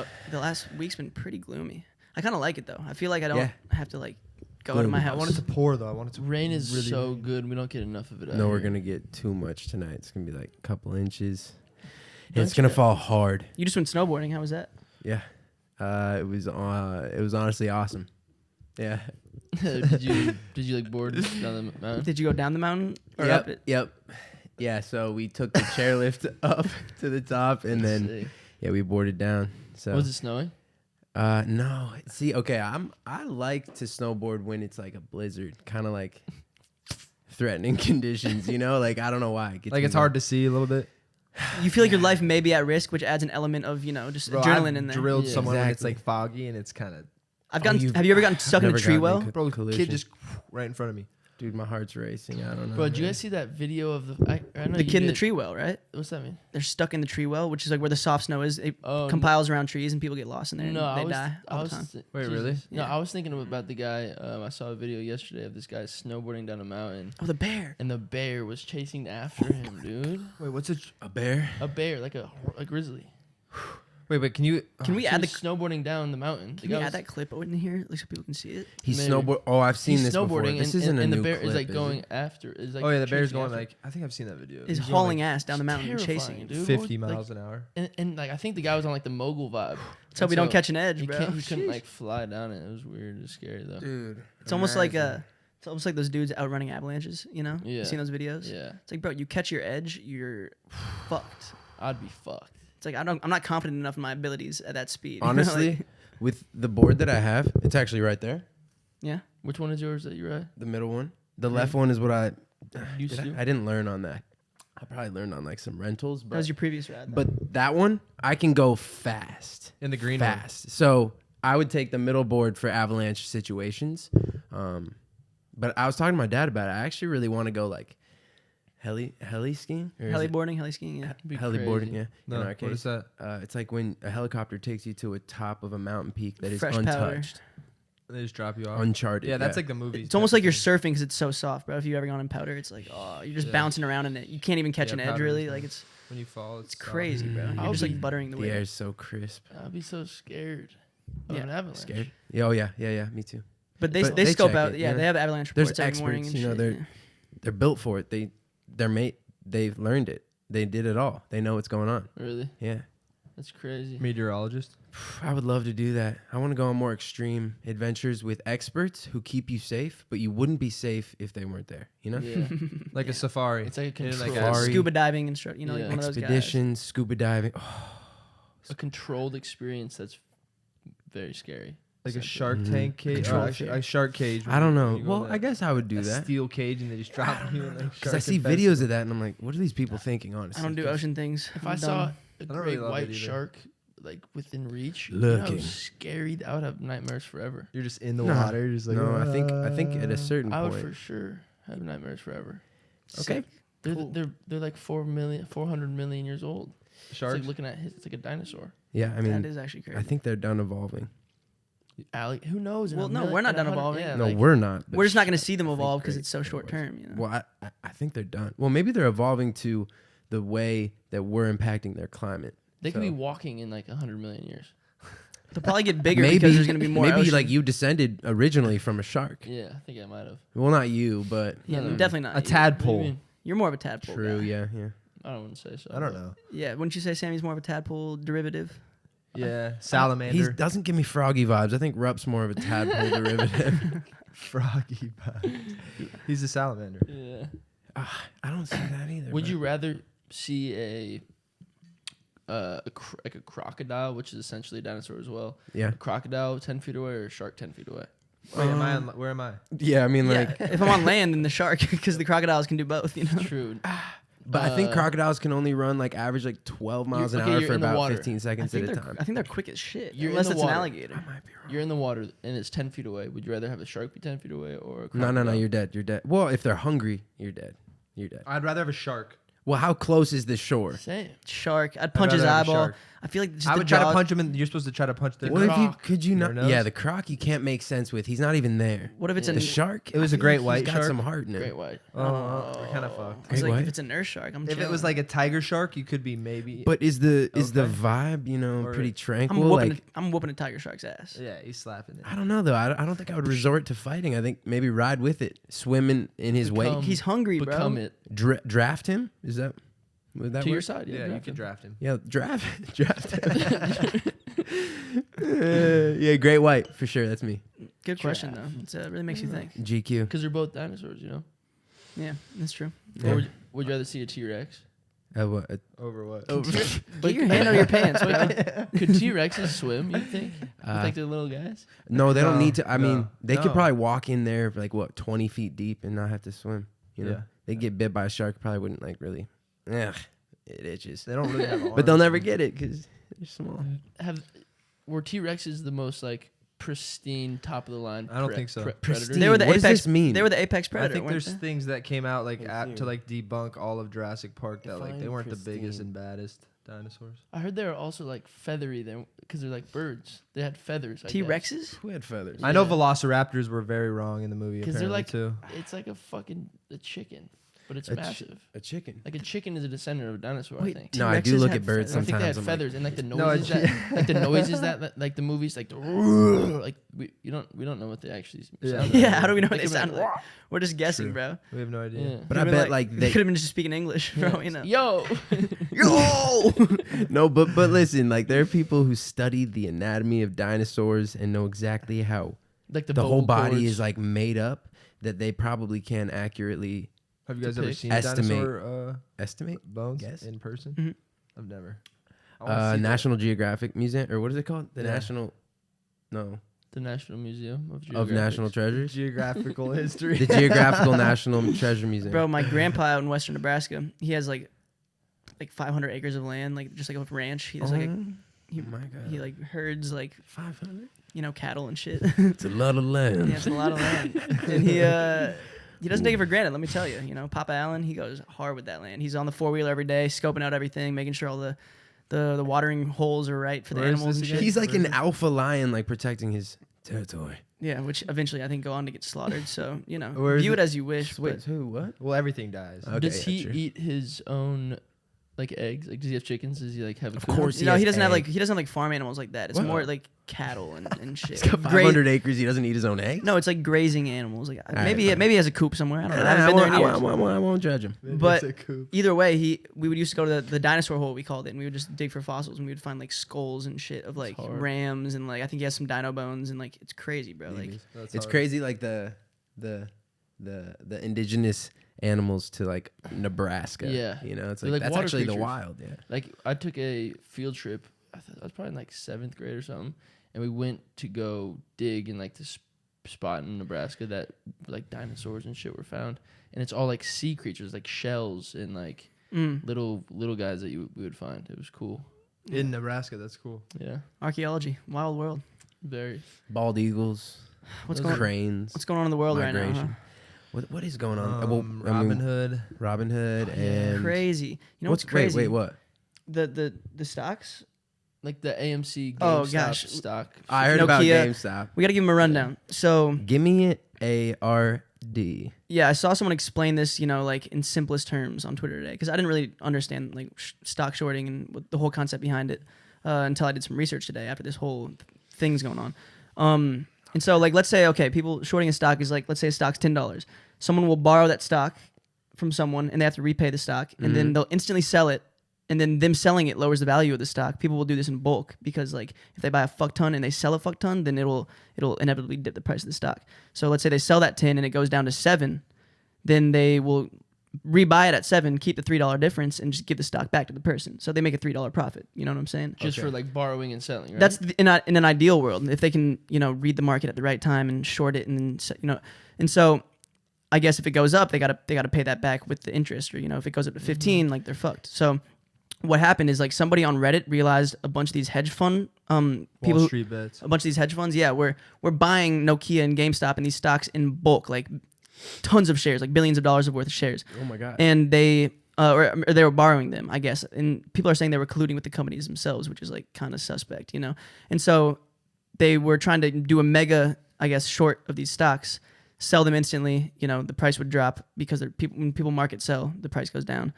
Yeah, the last week's been pretty gloomy. I kind of like it though. I feel like I don't have to like go out of my house. I want it to pour though. I want it to Rain is really so good. We don't get enough of it. No, we're gonna get too much tonight. It's gonna be like a couple inches. And Don't it's gonna you- fall hard. You just went snowboarding. How was that? Yeah. It was honestly awesome. Yeah. did you like board down the mountain? Did you go down the mountain or Yep. up it? Yep. Yeah. So we took the chairlift up to the top, and then Sick. we boarded down. So Was it snowing? no. See, okay, I like to snowboard when it's like a blizzard, kind of like threatening conditions. You know, like I don't know why. like it's hard to see a little bit. You feel like your life may be at risk, which adds an element of just Bro, adrenaline I've in there. drilled Yeah, someone when it's exactly. like foggy and it's kind of Have you ever gotten stuck in a never tree gotten well? in bro. collision. Kid just right in front of me. Dude, my heart's racing. I don't know. Bro, did you guys see that video of the? I know The you kid in the did. tree well, right? What's that mean? They're stuck in the tree well, which is like where the soft snow is. It Oh, compiles around trees and people get lost in there No, and they die I all was. the time. Wait, really? No, Yeah. I was thinking about the guy. I saw a video yesterday of this guy snowboarding down a mountain, Oh, the bear. and the bear was chasing after him, dude. Wait, what's it? a bear? A bear, like a grizzly. Wait, can you? Can we He add was the snowboarding down the mountain. The Can we guy add was- that clip in here, at least so people can see it? He's Maybe. snowboard. Oh, I've seen He's this before. snowboarding, This and, isn't and, and a the new bear clip, is like is going it? after. Is like Oh yeah, the bear's chasing going after. like I think I've seen that video. Is He's going, hauling like, ass down the mountain and terrifying, chasing him. dude. 50 Like- miles an hour. And like I think the guy was on like the mogul vibe. Let's hope we don't So catch an edge, He, bro. he couldn't Sheesh. like fly down it. It was weird. It was scary though. Dude, It's almost like those dudes outrunning avalanches. Yeah. You seen those videos? Yeah, It's like, bro, you catch your edge, you're fucked. I'd be fucked. It's like I'm not confident enough in my abilities at that speed. you know, honestly, like- with the board that I have, it's actually right there. yeah. Which one is yours that you ride? The middle one. The left one is what I Used to. I didn't learn on that. I probably learned on like some rentals, That but was your previous ride. but that one I can go fast. In the green one. Fast. So I would take the middle board for avalanche situations. But I was talking to my dad about it. I actually really want to go like heli skiing. Or is it heliboarding, heli skiing. Yeah. Be heliboarding, crazy. yeah. No, in our what case. is that? It's like when a helicopter takes you to a top of a mountain peak that is Fresh powder. untouched, They just drop you off. uncharted. Yeah, that's like the movie. It's almost like you're surfing because it's so soft, bro. If you've ever gone in powder, it's like, oh, you're just Yeah. bouncing around in it. You can't even catch Yeah, an edge, powder really. is Like nice. When you fall, it's crazy, bro. Mm. You're I'll just like be- buttering the the wave. air is so crisp. I'd be so scared of Yeah. an avalanche. Scared? Yeah, oh yeah. Me too. But they But they they scope check out. it, Yeah, yeah. they have avalanche There's reports every morning. experts, And you know, shit, they're built for it. They've learned it. They did it all. They know what's going on. Really? Yeah. That's crazy. meteorologist. I would love to do that. I want to go on more extreme adventures with experts who keep you safe, but you wouldn't be safe if they weren't there, you know? Yeah. Like a safari. It's like a You know, control. Safari. Scuba diving instructor. You know, like Yeah. one of those guys. Expeditions, scuba diving. Oh, A controlled experience that's very scary. like a essentially. shark Mhm. tank cage. Control Or a shark cage. I don't know. when you go Well, in I guess I would do a that. steel cage and they just drop you in like Because I shark see infested. videos of that and I'm like, what are these people thinking, honestly? I don't do 'Cause ocean things. If I'm I saw dumb. a don't really great love it white either. shark like within reach, you know how Looking. scary, I would have nightmares forever. You're just in the No. water. You're just like, no, I think at a certain I would point. for sure have nightmares forever. Okay. They're, Cool. they're like 400 million years old. It's sharks. like looking at it's like a dinosaur. Yeah, I that mean, is actually crazy. I think they're done evolving. Who knows? in Well, a no, million- we're not in done 100 evolving. Yeah, No, like, we're not. but We're just not going to see them I think evolve because great it's so short term. You know? Well, I think they're done. Well, maybe they're evolving to the way that we're impacting their climate. they could be So- walking in like 100 million years. They'll probably get bigger because there's going to be more. Maybe ocean. like you descended originally from a shark. Yeah, I think I might have. Well, not you, but Yeah, No, no. definitely not. a you. What do you tadpole. mean? You're more of a tadpole. true. guy. Yeah. I don't want to say so. I don't know. Yeah, wouldn't you say Sammy's more of a tadpole derivative? Yeah, He salamander. doesn't give me froggy vibes. I think Rup's more of a tadpole derivative. Froggy bug. He's a salamander. Yeah. I don't see that either. Would but- you rather see like a crocodile, which is essentially a dinosaur as well, Yeah. a crocodile 10 feet away or a shark 10 feet away? Wait, where am I? Yeah, I mean, Yeah, like, if I'm on land, then the shark, because the crocodiles can do both. You know. True. but I think Uh, crocodiles can only run like average like 12 miles an okay, hour you're for in the about water. 15 I seconds think at a they're time. I think they're quick as shit. You're in unless the it's water. an alligator. I might be wrong. You're in the water and it's 10 feet away. Would you rather have a shark be 10 feet away or a No, crocodile? you're dead. You're dead. Well, if they're hungry, you're dead. You're dead. I'd rather have a shark. Well, how close is the shore? Same. Shark. I'd punch his rather have a eyeball. shark. I feel like just I the would try to jaw- punch him, and you're supposed to try to punch the. What if you croc. could you Their not? nose? Yeah, the croc you can't make sense with. He's not even there. What if it's Yeah. a The shark. It was I a feel great like white he's got shark. some heart in Great it. white. Oh, we're kind of fucked. I was Great like, white? if it's a nurse shark, I'm If it chilling. was like a tiger shark, you could be maybe. But is the Okay. vibe Or- pretty I'm tranquil? whooping, Like I'm whooping a tiger shark's ass. yeah, he's slapping it. I don't know though. I don't think I would resort to fighting. I think maybe ride with it, swim in his Become- wake, He's hungry, bro. Become it. draft him. Is that would that To work? your side. Yeah, you draft could him. draft him. Yeah, draft. Yeah, great white for sure. That's me. Good question though. It really makes you think. GQ. Because they're both dinosaurs, you know. Yeah, that's true. Or would you rather see a T-Rex? What? Over what? Get your hand out of your pants, bro. Could T-Rexes swim? You think? With like the little guys? No, they don't No, need to. I mean, no, they could no. probably walk in there like what 20 feet deep and not have to swim. You know, Yeah. they get bit by a shark, probably wouldn't like really. Ugh, it itches. They don't really have arms. But they'll never get it because they're small. Were T-Rexes the most like pristine, top of the line? I don't think so. predators? Pristine. They were the What does apex. this mean? They were the apex I predator. think weren't there's they? things that came out like Pristine. to like debunk all of Jurassic Park that like they Define weren't the biggest pristine. and baddest dinosaurs. I heard they were also like feathery there because they're like birds. They had feathers. I guess. T-Rexes. Who had feathers? I know Yeah. Velociraptors were very wrong in the movie 'Cause they're apparently like- too. It's like a chicken, but it's A massive. A chicken. Like a chicken is a descendant of a dinosaur. Wait, I think. No, I do T-Rexes look had at birds feathers. I think they had sometimes. I'm like, feathers and like the No, noises that like the noises that like the movies like the like we don't know what they actually Yeah. sound like. Yeah, how do we know what They they could be sound like? We're just guessing, True. bro. We have no idea. Yeah. But I bet like they they. could have been just speaking English, bro. You know. Yo, Yo. No, but listen, like there are people who study the anatomy of dinosaurs and know exactly how like the whole vocal body cords. is like made up that they probably can accurately Have you guys ever Depict. seen Estimate. dinosaur estimate. bones Guess. in person? Mhm. I've never. I wanna see that. National Geographic Museum, or what is it called? The Yeah. National, no, the National Museum of of Geographic. National Treasures. Geographical history. The Geographical National Treasure Museum. Bro, my grandpa out in western Nebraska, he has like 500 acres of land, like just like a ranch. He has like he, my God. he like herds like 500. cattle and shit. It's a lot of land. Yeah, it's a lot of land. And he doesn't take it for granted, let me tell you. You know, Papa Allen, he goes hard with that land. He's on the four-wheeler every day, scoping out everything, making sure all the watering holes are right for the Where is animals this and again? shit. He's like an alpha lion, like protecting his territory. Yeah, which eventually I think go on to get slaughtered. So, Where is view it it? as you wish. Wait, But who? What? Well, everything dies. Okay, Does yeah, he true. eat his own like eggs? Like, does he have chickens? Does he like have? Of coop? course you know, has he doesn't have egg. he doesn't have like farm animals like that. It's What? more like cattle and shit. He's got Gra- 500 acres. He doesn't eat his own eggs. No, it's like grazing animals. Like right, maybe fine. he has a coop somewhere. I don't know. I I, haven't been there in years. won't judge him. But It's a coop. either way, we would used to go to the dinosaur hole, we called it, and we would just dig for fossils, and we would find like skulls and shit of like hard. rams, and like I think he has some dino bones, and like it's crazy, bro. Like That's It's hard. crazy, like the indigenous animals to like Nebraska. Yeah. you know, it's They're like like that's water actually the creatures. wild. Yeah, Like I took a field trip. I was probably in like 7th grade or something, and we went to go dig in like this spot in Nebraska that like dinosaurs and shit were found, and it's all like sea creatures, like shells and like little guys that we would find. It was cool. In Nebraska. That's cool. Yeah, archaeology, wild world. very. bald eagles, What's Those going cranes. What's going on in the world right now? Huh? Migration. What is going on? Robin Hood. Robin Hood, and Crazy. You know what's wait, crazy? what? The stocks. Like the AMC Oh, GameStop gosh. stock. I heard about Nokia. GameStop. We gotta give him a rundown. So Give me it, ARD. yeah, I saw someone explain this, like in simplest terms on Twitter today, because I didn't really understand like stock shorting and what the whole concept behind it until I did some research today after this whole thing's going on. And so like let's say people shorting a stock is like, let's say a stock's $10. Someone will borrow that stock from someone and they have to repay the stock, and then they'll instantly sell it. And then them selling it lowers the value of the stock. People will do this in bulk because like if they buy a fuck ton and they sell a fuck ton, then it'll inevitably dip the price of the stock. So let's say they sell that 10 and it goes down to 7, then they will rebuy it at 7, keep the $3 difference, and just give the stock back to the person. So they make a $3 profit. You know what I'm saying? Just for like borrowing and selling, right? That's in an ideal world, if they can read the market at the right time and short it, and and so I guess if it goes up, they gotta pay that back with the interest, or if it goes up to 15, like they're fucked. So what happened is like somebody on Reddit realized a bunch of these hedge fund people, Wall Street bets. a bunch of these hedge funds, we're buying Nokia and GameStop and these stocks in bulk, like tons of shares, like billions of dollars worth of shares. Oh my god. And they or they were borrowing them, I guess. And people are saying they were colluding with the companies themselves, which is like kind of suspect, you know. And so they were trying to do a mega, I guess, short of these stocks, sell them instantly. You know, the price would drop because when people market sell, the price goes down,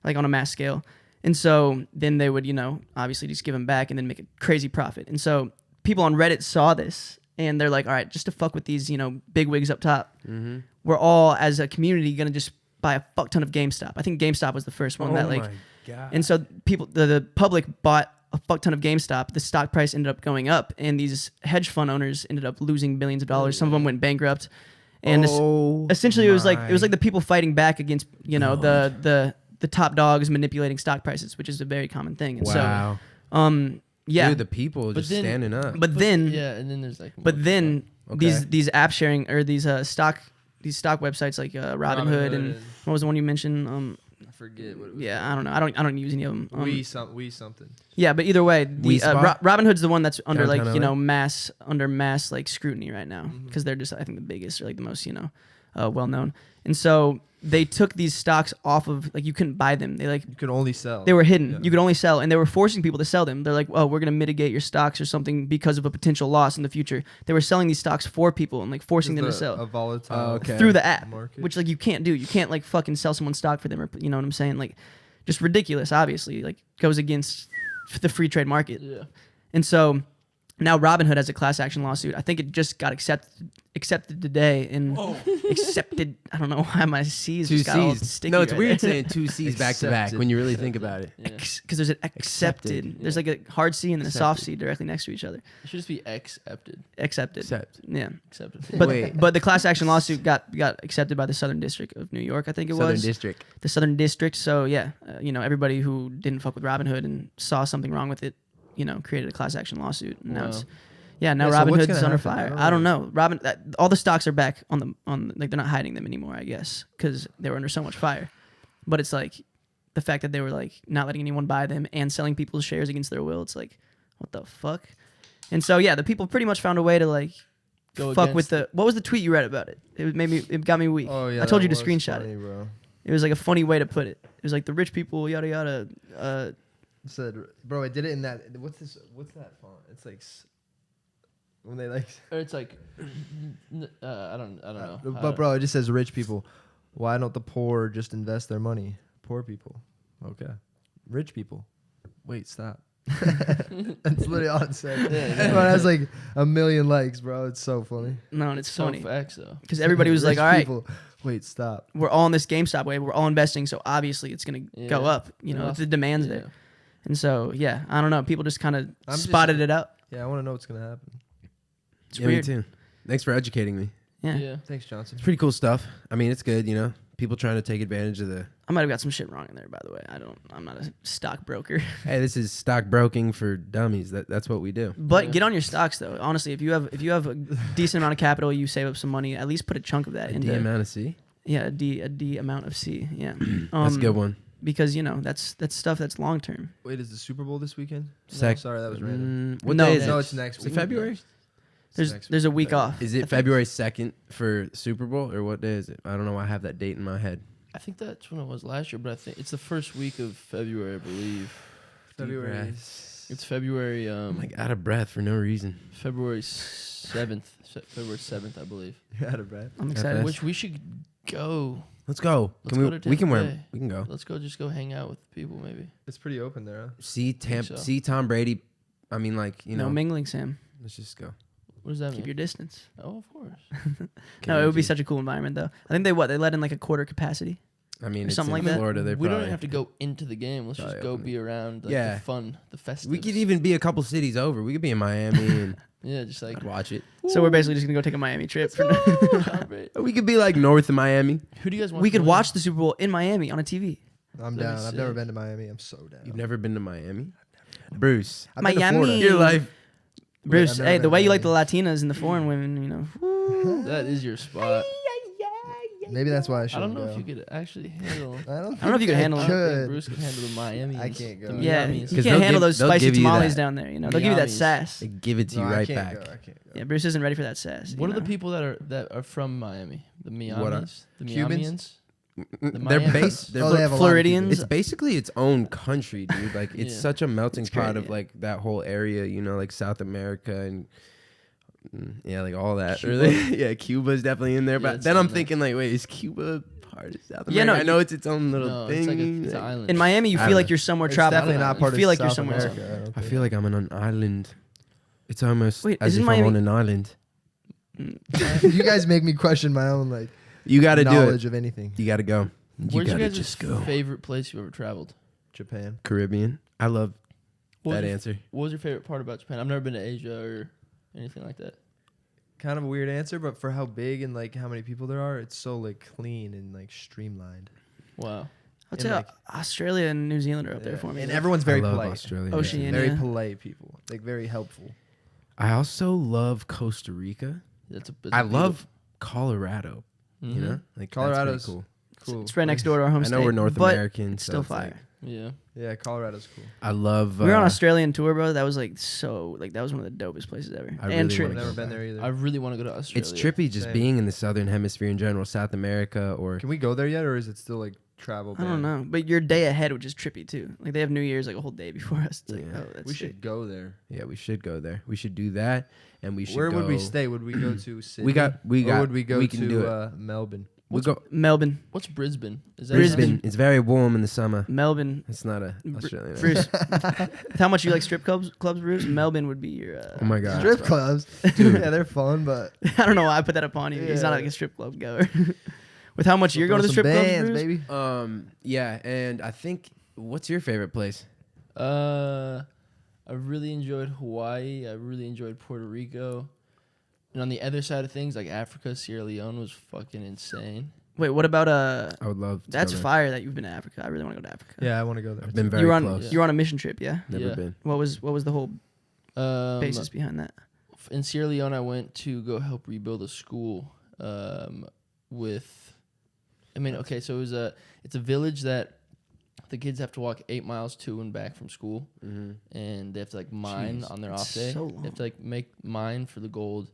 like on a mass scale. And so then they would, you know, obviously just give them back and then make a crazy profit. And so people on Reddit saw this and they're like, all right, just to fuck with these, you know, big wigs up top, we're all as a community gonna just buy a fuck ton of GameStop. I think GameStop was the first one that like, and so people, the public bought a fuck ton of GameStop. The stock price ended up going up, and these hedge fund owners ended up losing billions of dollars. Some of them went bankrupt, and essentially it was like the people fighting back against, you know, the top dogs manipulating stock prices, which is a very common thing. And so, yeah, dude, the people just standing up. But then, yeah, and then there's like, these app sharing or these stock websites like Robinhood and what was the one you mentioned? I forget what it was. Yeah, I don't know. I don't use any of them. We something. Yeah, but either way, the Robinhood's the one that's under Downtown like, you LA? know, mass like scrutiny right now because they're just, I think, the biggest or like the most, you know, well known. And so they took these stocks off of, like, you couldn't buy them. They like, You could only sell. they were hidden. Yeah. You could only sell, and they were forcing people to sell them. They're like, oh, we're gonna mitigate your stocks or something because of a potential loss in the future. They were selling these stocks for people and like forcing them to sell A volatile through the app, market. which like you can't do. You can't like fucking sell someone's stock for them, or you know what I'm saying? Like, just ridiculous. Obviously, like goes against the free trade market. yeah. And so now Robinhood has a class action lawsuit. I think it just got accepted today and accepted. I don't know why my C's Two just got all C's. sticky. No, it's right weird there. saying two C's back to back when you really think about it. Yeah. Because there's an accepted. There's like a hard C and then a soft C directly next to each other. It should just be accepted. Accepted. Yeah. Accepted. But Wait. but the class action lawsuit got accepted by the Southern District of New York, I think it Southern was. District. The Southern District. So yeah, you know, everybody who didn't fuck with Robinhood and saw something wrong with it, you know, created a class action lawsuit. And now Wow. it's now Yeah, so what's Robinhood's gonna under happen? fire. I don't know. All the stocks are back on like they're not hiding them anymore, I guess, because they were under so much fire. But it's like the fact that they were like not letting anyone buy them and selling people's shares against their will. It's like, what the fuck? And so yeah, the people pretty much found a way to like Go fuck with against what was the tweet you read about it? It got me weak. Oh yeah. I told that you to was screenshot funny, it. Bro. It was like a funny way to put it. It was like the rich people, yada yada. It said, bro, I did it in that. What's that font? It's like when they like. Or it's like, I don't know. But bro, it just says rich people. Why don't the poor just invest their money? Poor people. Okay. Rich people. Wait, stop. That's literally all it said. Yeah. Bro, it has like 1 million likes, bro. It's so funny. No, and it's so funny facts though. because everybody was like, Rich all right, people. Wait, stop. we're all in this GameStop wave. We're all investing, so obviously it's gonna go Yeah. up. You know, Yeah. if the demand's there. And so yeah, I don't know. People just kind of I'm spotted it out. Yeah, I want to know what's gonna happen. It's Yeah, weird. me too. Thanks for educating me. Yeah. Yeah. Thanks, Johnson. It's pretty cool stuff. I mean, it's good, you know. People trying to take advantage of the. I might have got some shit wrong in there, by the way. I'm not a stockbroker. Hey, this is stock broking for dummies. That's what we do. But Yeah. get on your stocks though. Honestly, if you have a decent amount of capital, you save up some money. At least put a chunk of that A into D amount of C. yeah, a D amount of C. Yeah, That's a good one. because you know that's stuff that's long term. Wait, is the Super Bowl this weekend? Sec- Sorry, that was random. What No, day is No, it? it's next Is it week. February? There's a week off. Is it February 2nd for Super Bowl or what day is it? I don't know. I have that date in my head. I think that's when it was last year, but I think it's the first week of February, I believe. February. breaths. It's February. I'm like out of breath for no reason. February 7th. February 7th, I believe. You're out of breath. I'm excited. FS. Which we should go. Let's go. Let's Can go to we can Tampa wear. Bay. We can go. Let's go. Just go hang out with people, maybe. It's pretty open there. Huh? so. See Tom Brady. I mean, like you no know. mingling, Sam. Let's just go. What does that Keep mean? your distance. Oh, of course. No, it would be Guaranteed. such a cool environment though. I think they let in like a quarter capacity. I mean, or it's something in like that. Florida. They're We don't probably- have to go into the game. Let's just Probably go open be around like, Yeah. the fun, the festive. We could even be a couple cities over. We could be in Miami and Yeah, just like. watch it. So we're basically just gonna go take a Miami trip. Tom Brady. We could be like north of Miami. Who do you guys want? We to could win? watch the Super Bowl in Miami on a TV. I'm That'd down. be I've never sick. been to Miami. I'm so down. You've never been to Miami, Bruce. I've been to Miami. Florida. Your life. Bruce, I've never hey, been the to way you like the Miami. Latinas and the foreign women, you know. That is your spot. Maybe that's why I I should don't go. know if you could actually handle. I don't know if you could handle I it. don't think Could. Bruce can handle the Miami. I can't go. Yeah, Miamis. you 'Cause can't they'll handle give- those they'll spicy give you tamales that. down there. You know, they'll give you that Miamis. sass. They give it to you No, I right can't back. go. I can't go. Yeah, Bruce isn't ready for that sass. What you are the know? people that are from Miami? The What are- Miamis? The Cubans? Miamians? they're Miami. based. They're Oh, they have a lot of Floridians. It's basically its own country, dude. Like it's Yeah. such a melting It's great, pot of yeah. like that whole area, you know, like South America and yeah, like all that. Cuba. Really, yeah, Cuba's definitely in there. Yeah, But it's then I'm in there. thinking like, wait, is Cuba part of South America? Yeah, no, I know it's its own little No, thing. it's like it's an like- island. In Miami, you I feel don't like know. you're somewhere It's tropical. definitely not You part of feel like South you're somewhere. America. I, don't I think. feel like I'm on an island. It's almost Wait, as isn't if I'm Miami- on an island. You guys make me question my own like You got to do knowledge it. of anything. You got to go. You Where's your got to guys' just go. favorite place you've ever traveled? Japan. Caribbean. I love What was that your- answer. What was your favorite part about Japan? I've never been to Asia or anything like that. Kind of a weird answer, but for how big and like how many people there are, it's so like clean and like streamlined. Wow. I'd And, say like- Australia and New Zealand are up there Yeah. for me. And everyone's very I love polite. Australia. Oceania. Very Yeah. polite people. Like very helpful. I also love Costa Rica. That's a. I love Colorado. Mhm. You know, like Colorado's that's pretty cool. Cool. It's right next door to our home I state. know we're North but American, It's so still it's like- fire. Yeah. Yeah, Colorado's cool. I love. We were on an Australian tour, bro. That was like so. Like that was one of the dopest places ever. I and really trip. wanna I've never go been back. there either. I really want to go to Australia. It's trippy just Same. being in the southern hemisphere in general, South America, or Can we go there yet, or is it still like travel? I don't know, but your day ahead, which is trippy too. Like they have New Year's like a whole day before us. It's like, Yeah. oh, that's We sick. should go there. yeah, we should go there. We should do that, and we should. Where would we go- stay? Would we go to Sydney? We got. Or would we go we can do it. to Melbourne? We go Melbourne. What's Brisbane? Is that Brisbane. It's very warm in the summer. Melbourne. It's not a Br- Australian. Bruce, with how much you like strip clubs, Bruce? Melbourne would be your. Oh my god. Strip clubs. yeah, they're fun, but I don't know why I put that upon you. He's not Yeah. like a strip club goer. With how much you're Throw going to the some strip clubs, bands, Bruce? baby. Yeah, and I think. What's your favorite place? I really enjoyed Hawaii. I really enjoyed Puerto Rico. And on the other side of things, like Africa, Sierra Leone was fucking insane. Wait, what about I would love. To That's go there. fire that you've been to Africa. I really want to go to Africa. Yeah, I want to go there. I've been very you were on close. you were on a mission trip, yeah. Never Yeah. been. What was the whole basis behind that? In Sierra Leone, I went to go help rebuild a school. So it's a village that the kids have to walk 8 miles to and back from school, and they have to like mine Jeez, on their that's off day. so They have to like mine for the gold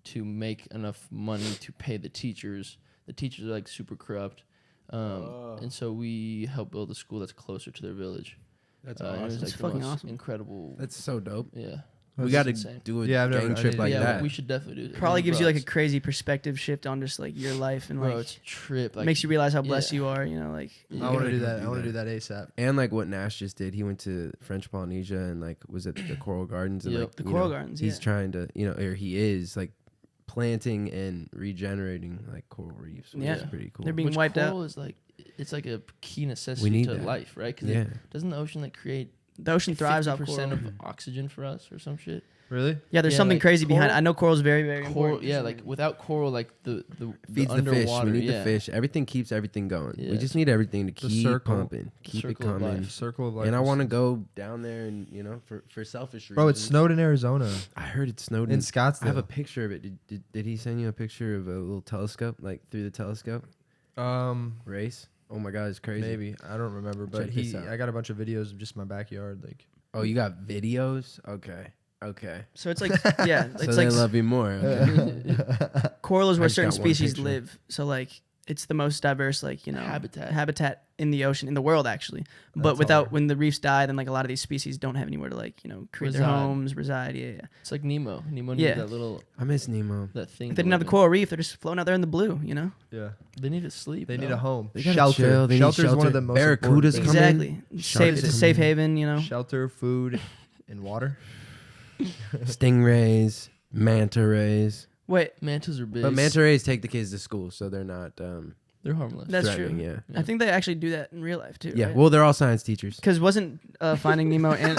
to make enough money to pay the teachers. The teachers are like super corrupt, and so we helped build a school that's closer to their village. That's And it was That's like the fucking most awesome. incredible. That's so dope. Yeah, We That's got to insane. do a Yeah, I've never- gang I trip need- like yeah, that. we should definitely do it. Probably gives you like a Bro, crazy perspective shift on just like your life and bro, like it's a trip. Like, makes you realize how blessed yeah. you are. You know, like Yeah. I want to do gotta that. do I want to that. do that ASAP. And like what Nash just did, he went to French Polynesia and like was at the Coral Gardens. And Yep. like, the you Coral know, Gardens. He's Yeah. trying to, or he is like planting and regenerating like coral reefs, which Yeah. is pretty cool. They're being which wiped out. coral is like it's like a key necessity need to that. life, right? Because yeah. doesn't the ocean like create The ocean thrives off 50% coral. of oxygen for us or some shit? Really? Yeah, there's Yeah, something like crazy behind it. coral- I know coral's very, very Coral, important. yeah, like without coral, like the Feeds the underwater, fish. We need yeah. the fish. Everything keeps everything going. We Yeah. just need everything to The keep circle. pumping, keep it circle of coming. life. Circle of life. And I is- want to go down there and for selfish reasons. Bro, it snowed in Arizona. I heard it snowed In in Scottsdale. I have a picture of it. Did he send you a picture of a little telescope, like through the telescope race? Oh my god, it's crazy. Maybe. I don't remember, but Check this out. I got a bunch of videos of just my backyard. Like, Oh, you got videos? Okay. So it's like yeah, So it's they like love you more. Okay. coral is I where just certain got one species picture. live. So like it's the most diverse Habitat. habitat in the ocean in the world actually. But That's without hard. when the reefs die, then like a lot of these species don't have anywhere to create their Reside. homes, reside. Yeah. It's like Nemo. Nemo Yeah. needed that little I miss Nemo. that thing. If to they didn't have the live in. coral reef, they're just floating out there in the blue. yeah. They need to sleep. They need no? a home. They gotta Shelter. chill, they need Shelter is one shelter. of the most Barracudas important come things. in. Exactly. Sharks It's a come safe in. haven. Shelter, food, and water. Stingrays, manta rays. Wait, Mantas are big. But manta rays take the kids to school, so they're not they're harmless. That's threatening. true. Yeah. I think they actually do that in real life too. Yeah. right? Well, they're all science teachers. Because wasn't Finding Nemo and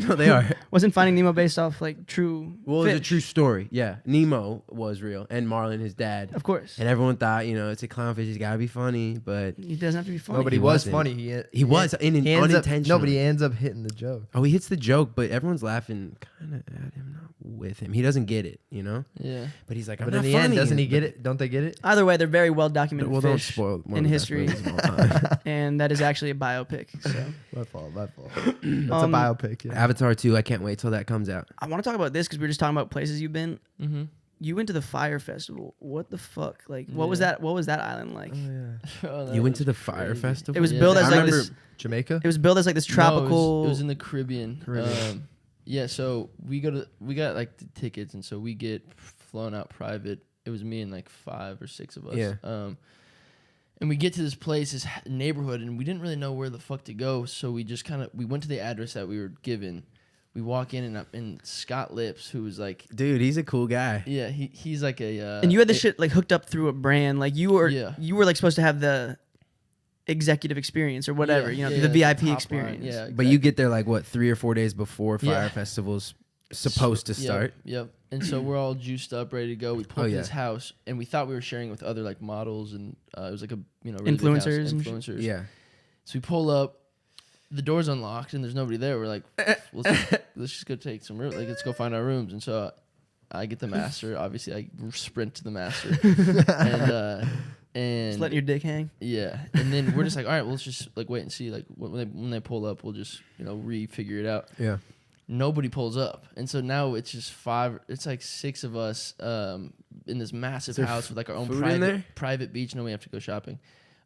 No, they are. wasn't Finding Nemo based off like true? Well, it's a fish? true story. Yeah. Nemo was real, and Marlin, his dad. Of course, And everyone thought, it's a clownfish. He's got to be funny, but he doesn't have to be funny. No, but he He was wasn't. funny. he was he ends up, unintentionally. no, but he ends up hitting the joke. Oh, he hits the joke, but everyone's laughing kind of at him, not with him. He doesn't get it, Yeah. But he's like, I'm But not in the funny. end, doesn't he But- get it? Don't they get it? Either way, they're very well documented Well, don't fish, spoil one in of the best history. movies of all time. and that is actually a biopic. So My fault. That's a biopic. Yeah. Avatar 2, I can't wait till that comes out. I want to talk about this because we were just talking about places you've been. Mm-hmm. you went to the Fyre Festival. What the fuck? Like, what was Yeah. that? What was that island like? Oh, that You went to was the Fyre crazy. Festival? It was Yeah, billed that- as I like remember this. Jamaica. It was billed as like this No, tropical. it was in the Caribbean. Caribbean. Yeah, so we got like the tickets, and so we get flown out private. It was me and like 5 or 6 of us. Yeah. And we get to this place, this neighborhood, and we didn't really know where the fuck to go. So we just we went to the address that we were given. We walk in, and Scott Lips, who was like, Dude, he's a cool guy. yeah, he's like a. and you had this shit like hooked up through a brand. Like you were Yeah. like supposed to have the executive experience or whatever. Yeah, the yeah, VIP top line, experience. Yeah, But you get there like what 3 or 4 days before Fyre Yeah. Festival's supposed to start. Yep. And so we're all juiced up, ready to go. We pull Oh, up to yeah. this house, and we thought we were sharing with other like models, and it was like a really big house, Influencers and shit. influencers. Yeah. So we pull up, the door's unlocked, and there's nobody there. We're like, let's just go take some room. Like, let's go find our rooms. And so I get the master. Obviously, I sprint to the master, and Just letting your dick hang. yeah. And then we're just like, all right, well, let's just like wait and see. Like when they pull up, we'll just re-figure it out. Yeah. Nobody pulls up, and so now it's just 5. It's like 6 of us in this massive there house with like our own food in there? private beach. No, we have to go shopping,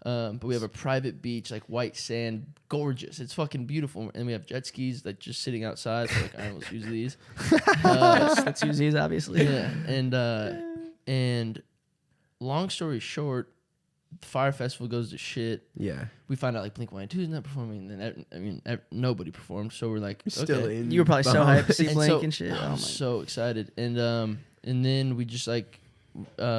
but we have a private beach, like white sand, gorgeous. It's fucking beautiful, and we have jet skis like just sitting outside. So like, all right, let's use these. Let's use these, obviously. Yeah, and long story short, the Fyre Festival goes to shit. Yeah. We find out like Blink-182 is not performing, and then nobody performed. So we're like, Still okay. in. You were probably so hyped to see And Blink so- and shit. Oh I'm my. so excited, and then we just like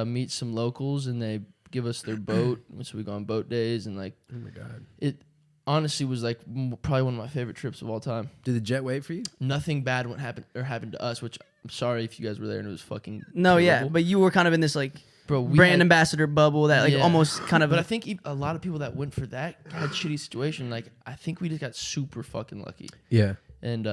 meet some locals, and they give us their boat, so we go on boat days, and like Oh my god. it honestly was like probably one of my favorite trips of all time. Did the jet wait for you? Nothing bad happened to us, which I'm sorry if you guys were there and it was fucking No, yeah, terrible. but you were kind of in this like bro, we brand had- ambassador bubble that like Yeah. almost kind of. But I think a lot of people that went for that had shitty situation. Like I think we just got super fucking lucky. Yeah. And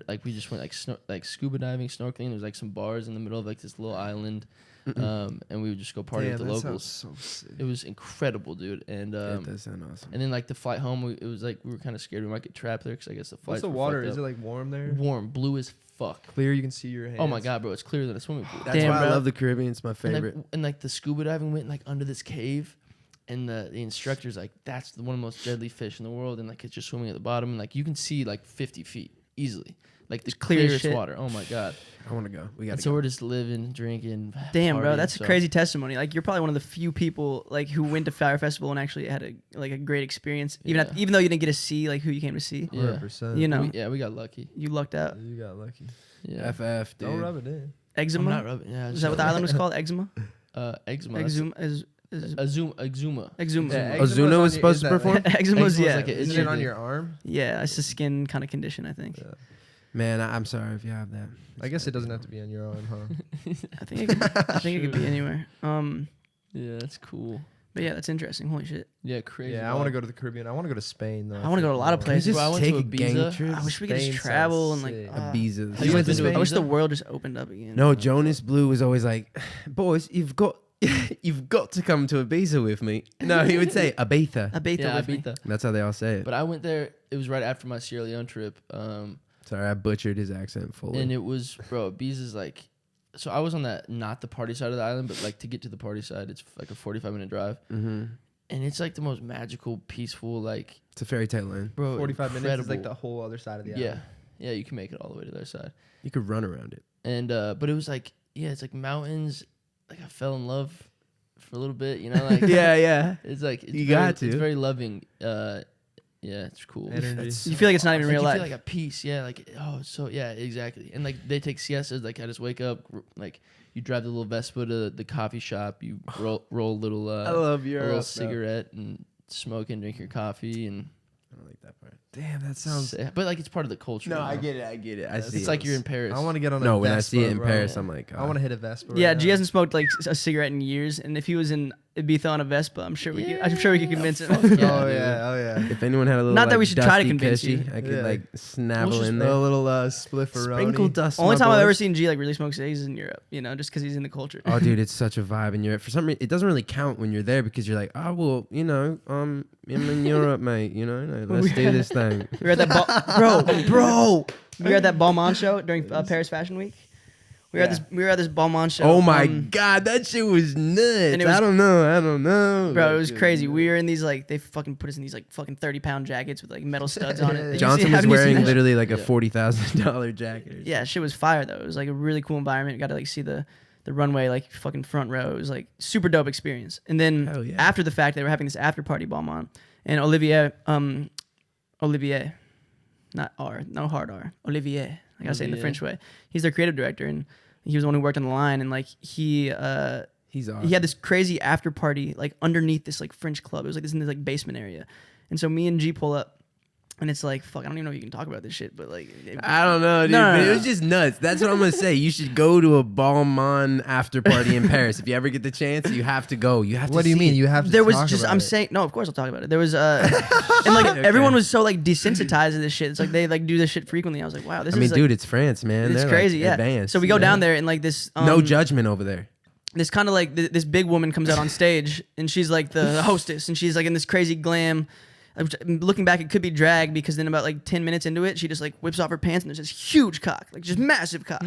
like we just went like scuba diving, snorkeling. There's like some bars in the middle of like this little island, and we would just go party with the locals. So sick. It was incredible, dude. And That does sound awesome. and then like the flight home, it was like we were kind of scared we might get trapped there because I guess the flight. What's the water? Is it like warm there? warm, blue as fuck? Clear, you can see your hands. Oh my god, bro, it's clearer than a swimming pool. That's Damn, why bro. I love the Caribbean. It's my And favorite. like the scuba diving went like under this cave, and the instructor's like, that's one of the most deadly fish in the world, and like it's just swimming at the bottom, and like you can see like 50 feet easily, like the clear as clearest shit. water. Oh my god! I want to go. We got And to so go. we're just living, drinking. Damn, bro, partying, that's so- a crazy testimony. Like you're probably one of the few people like who went to Fyre Festival and actually had a great experience, Yeah. even though you didn't get to see like who you came to see. Yeah, 100%. You know, we got lucky. you lucked out. You got lucky. Yeah, FF, dude. Don't rub it in. I'm Eczema. not rubbing. Yeah, Is that what the island was called? Eczema. eczema? Eczema. Eczema. Eczema. Yeah, Ozuna was supposed to is that perform? Eczema's Eczema's yeah. like a- Isn't itchy it on thing. your arm? Yeah, it's a skin kind of condition, I think. Yeah. Man, I'm sorry if you have that. I guess it doesn't have to be on your arm, huh? I think it could be anywhere. Yeah, that's cool. But yeah, that's interesting. Holy shit. Yeah, crazy. Yeah, I want to go to the Caribbean. I want to go to Spain though. I wanna go to a lot of places. Bro, I went take to a gang Ibiza. trip. I wish we could just Spain travel and sounds like. sick. Ibiza. Have you went to Spain? I wish the Ibiza? world just opened up again. No, Jonas Blue was always like, boys, you've got to come to Ibiza with me. No, he would say Ibiza. Ibiza Yeah, with me. Ibiza. That's how they all say it. But I went there. It was right after my Sierra Leone trip. Sorry, I butchered his accent fully. And it was, bro, Ibiza's like, so I was on that, not the party side of the island, but like to get to the party side, it's like a 45-minute drive. Mm-hmm. And it's like the most magical, peaceful, like, It's a fairy tale land. bro, 45 minutes is like incredible. the whole other side of the Yeah. island. Yeah, you can make it all the way to the other side. You could run around it. And, but it was like, yeah, it's like mountains. Like I fell in love for a little bit, you know, like, yeah. it's like, it's You very, got to. It's very loving. Yeah, it's cool. Energy. You feel like it's not even Like, real you life. feel like a peace, yeah. Like, oh, so yeah, exactly. And like they take siestas. Like I just wake up, like you drive the little Vespa to the coffee shop. You roll a little, I love a Europe. little bro. cigarette and smoke and drink your coffee and. I don't like that part. Damn, that sounds. But like it's part of the culture. No, you know? I get it. I see. It's like you're in Paris. I want to get on a No, when I Vespa, see it in bro. Paris, I'm like, I want to hit a Vespa. Yeah, right G now. hasn't smoked like a cigarette in years, and if he was in Ibiza on a Vespa, I'm sure we could convince him. Fuck yeah, Oh dude. yeah, oh yeah. If anyone had a little, Not that like, we should try to dusty convince cushy, you. I could Yeah. like snabble just in A there. little splifferoni. Sprinkle dust. Only my time I've ever boys. seen G like really smoke cigs is in Europe, just because he's in the culture. Oh, dude, it's such a vibe in Europe. For some reason, it doesn't really count when you're there because you're like, oh, well, I'm in Europe, mate. Let's do this thing. We were at that bro. We were at that Balmain show during Paris Fashion Week. We were at this Balmain show. Oh my god, that shit was nuts. And it was- I don't know. Bro, it was crazy. We were in these like, they fucking put us in these like fucking 30-pound jackets with like metal studs on it. Johnson was wearing literally. literally like a Yeah. $40,000 jacket. or Yeah, shit was fire though. It was like a really cool environment. Got to like see the runway like fucking front row. It was like super dope experience. And then Hell yeah. after the fact, they were having this after party Balmain, and Olivier, not R, no hard R, Olivier. I gotta say it in the Olivier. French way. He's their creative director, and he was the one who worked on the line. And like He's awesome. he had this crazy after party like underneath this like French club. It was like this in this like basement area. And so me and G pull up, and it's like, fuck, I don't even know if you can talk about this shit, but like, I don't know, dude. No, but no, it no. was just nuts. That's what I'm gonna say. You should go to a Balmain after party in Paris. If you ever get the chance, you have to go. You have to. What do you see mean? it. You have to there was talk just, about I'm it. saying, no, of course I'll talk about it. There was, and like Okay. everyone was so like desensitized to this shit. It's like they like do this shit frequently. I was like, wow, this I mean, is like, dude, it's France, man. it's They're, crazy, like, yeah. advanced, So we go you know? down there, and like this, No judgment over there. this kind of like this big woman comes out on stage, and she's like the hostess, and she's like in this crazy glam. Looking back, it could be drag, because then about like 10 minutes into it, she just like whips off her pants, and there's this huge cock, like just massive cock,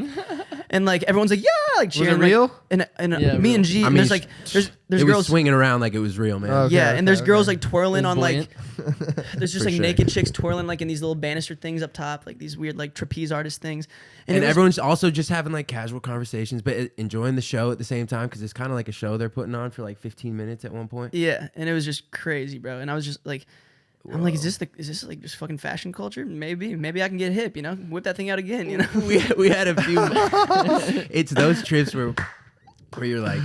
and like everyone's like, yeah, like Was cheering. it like- real? and Yeah, me real. and G, I and mean, there's like there's It was girls swinging around like it was real, man. Okay, yeah, and there's girls okay. like twirling It was on like buoyant. there's just For like sure. naked chicks twirling like in these little banister things up top, like these weird like trapeze artist things, And it was- everyone's also just having like casual conversations, but enjoying the show at the same time, because it's kind of like a show they're putting on for like 15 minutes at one point. yeah, and it was just crazy, bro. And I was just like, I'm like, is this like just fucking fashion culture? Maybe I can get hip, you know, whip that thing out again, you know. we had a few. It's those trips where you're like,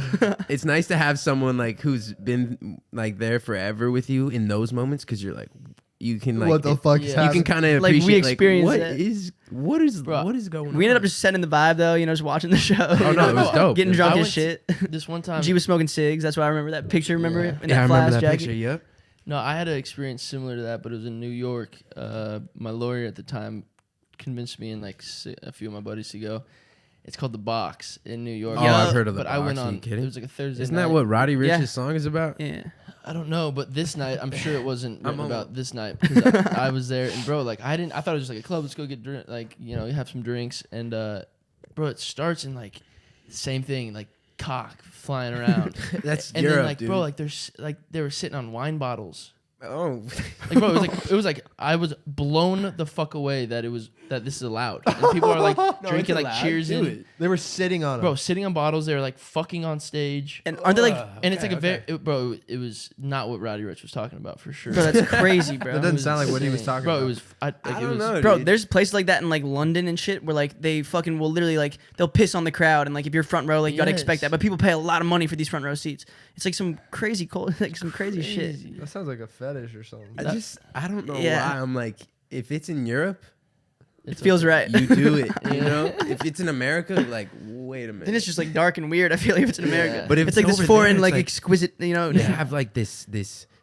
it's nice to have someone like who's been like there forever with you in those moments, because you're like, you can like What the fuck is yeah. you can happening? kind of Like, we appreciate experienced what that. is Bro, what is going on. We ended up just setting the vibe though, you know, just watching the show. Oh, you no, know, it was dope. Getting I drunk as went shit. This one time, G was smoking cigs. That's why I remember that picture. Remember Yeah. it in Yeah, I that remember flash that jacket. picture. Yep. no, I had an experience similar to that, but it was in New York. My lawyer at the time convinced me and like a few of my buddies to go. It's called The Box in New York. Oh, I've heard of the But I went Box. Are on. you kidding? It was like a Thursday. Isn't night. that what Roddy Rich's Yeah. song is about? Yeah. I don't know, but this night, I'm sure it wasn't I'm written on- about this night, because I was there, and bro, like I thought it was just like a club. Let's go get drink, like, you know, have some drinks, and bro, it starts in like same thing, like cock flying around, That's and Europe, then like dude. bro, like there's like they were sitting on wine bottles. Oh, Like bro, it was like I was blown the fuck away that this is allowed, and people are like drinking like cheers in. They were sitting on Bro, him. sitting on bottles, they were like fucking on stage, And aren't they like, and it's like a very, bro, it was not what Roddy Rich was talking about for sure. bro, that's crazy, bro. That doesn't sound like what he was insane. talking bro, about. it was, like, I it don't was, know, Bro, dude. there's places like that in like London and shit where like they fucking will literally like they'll piss on the crowd, and like if you're front row, like you gotta expect Yes. that. But people pay a lot of money for these front row seats. It's like some crazy like some crazy shit. That sounds like a fetish or something. I don't know Yeah. why. I'm like, if it's in Europe, It feels right. you do it. You know, if it's in America, like, wait a minute. Then it's just like dark and weird. I feel like if it's in America, Yeah. But if it's like it's this over foreign, there, it's like like- exquisite, you know. they have like this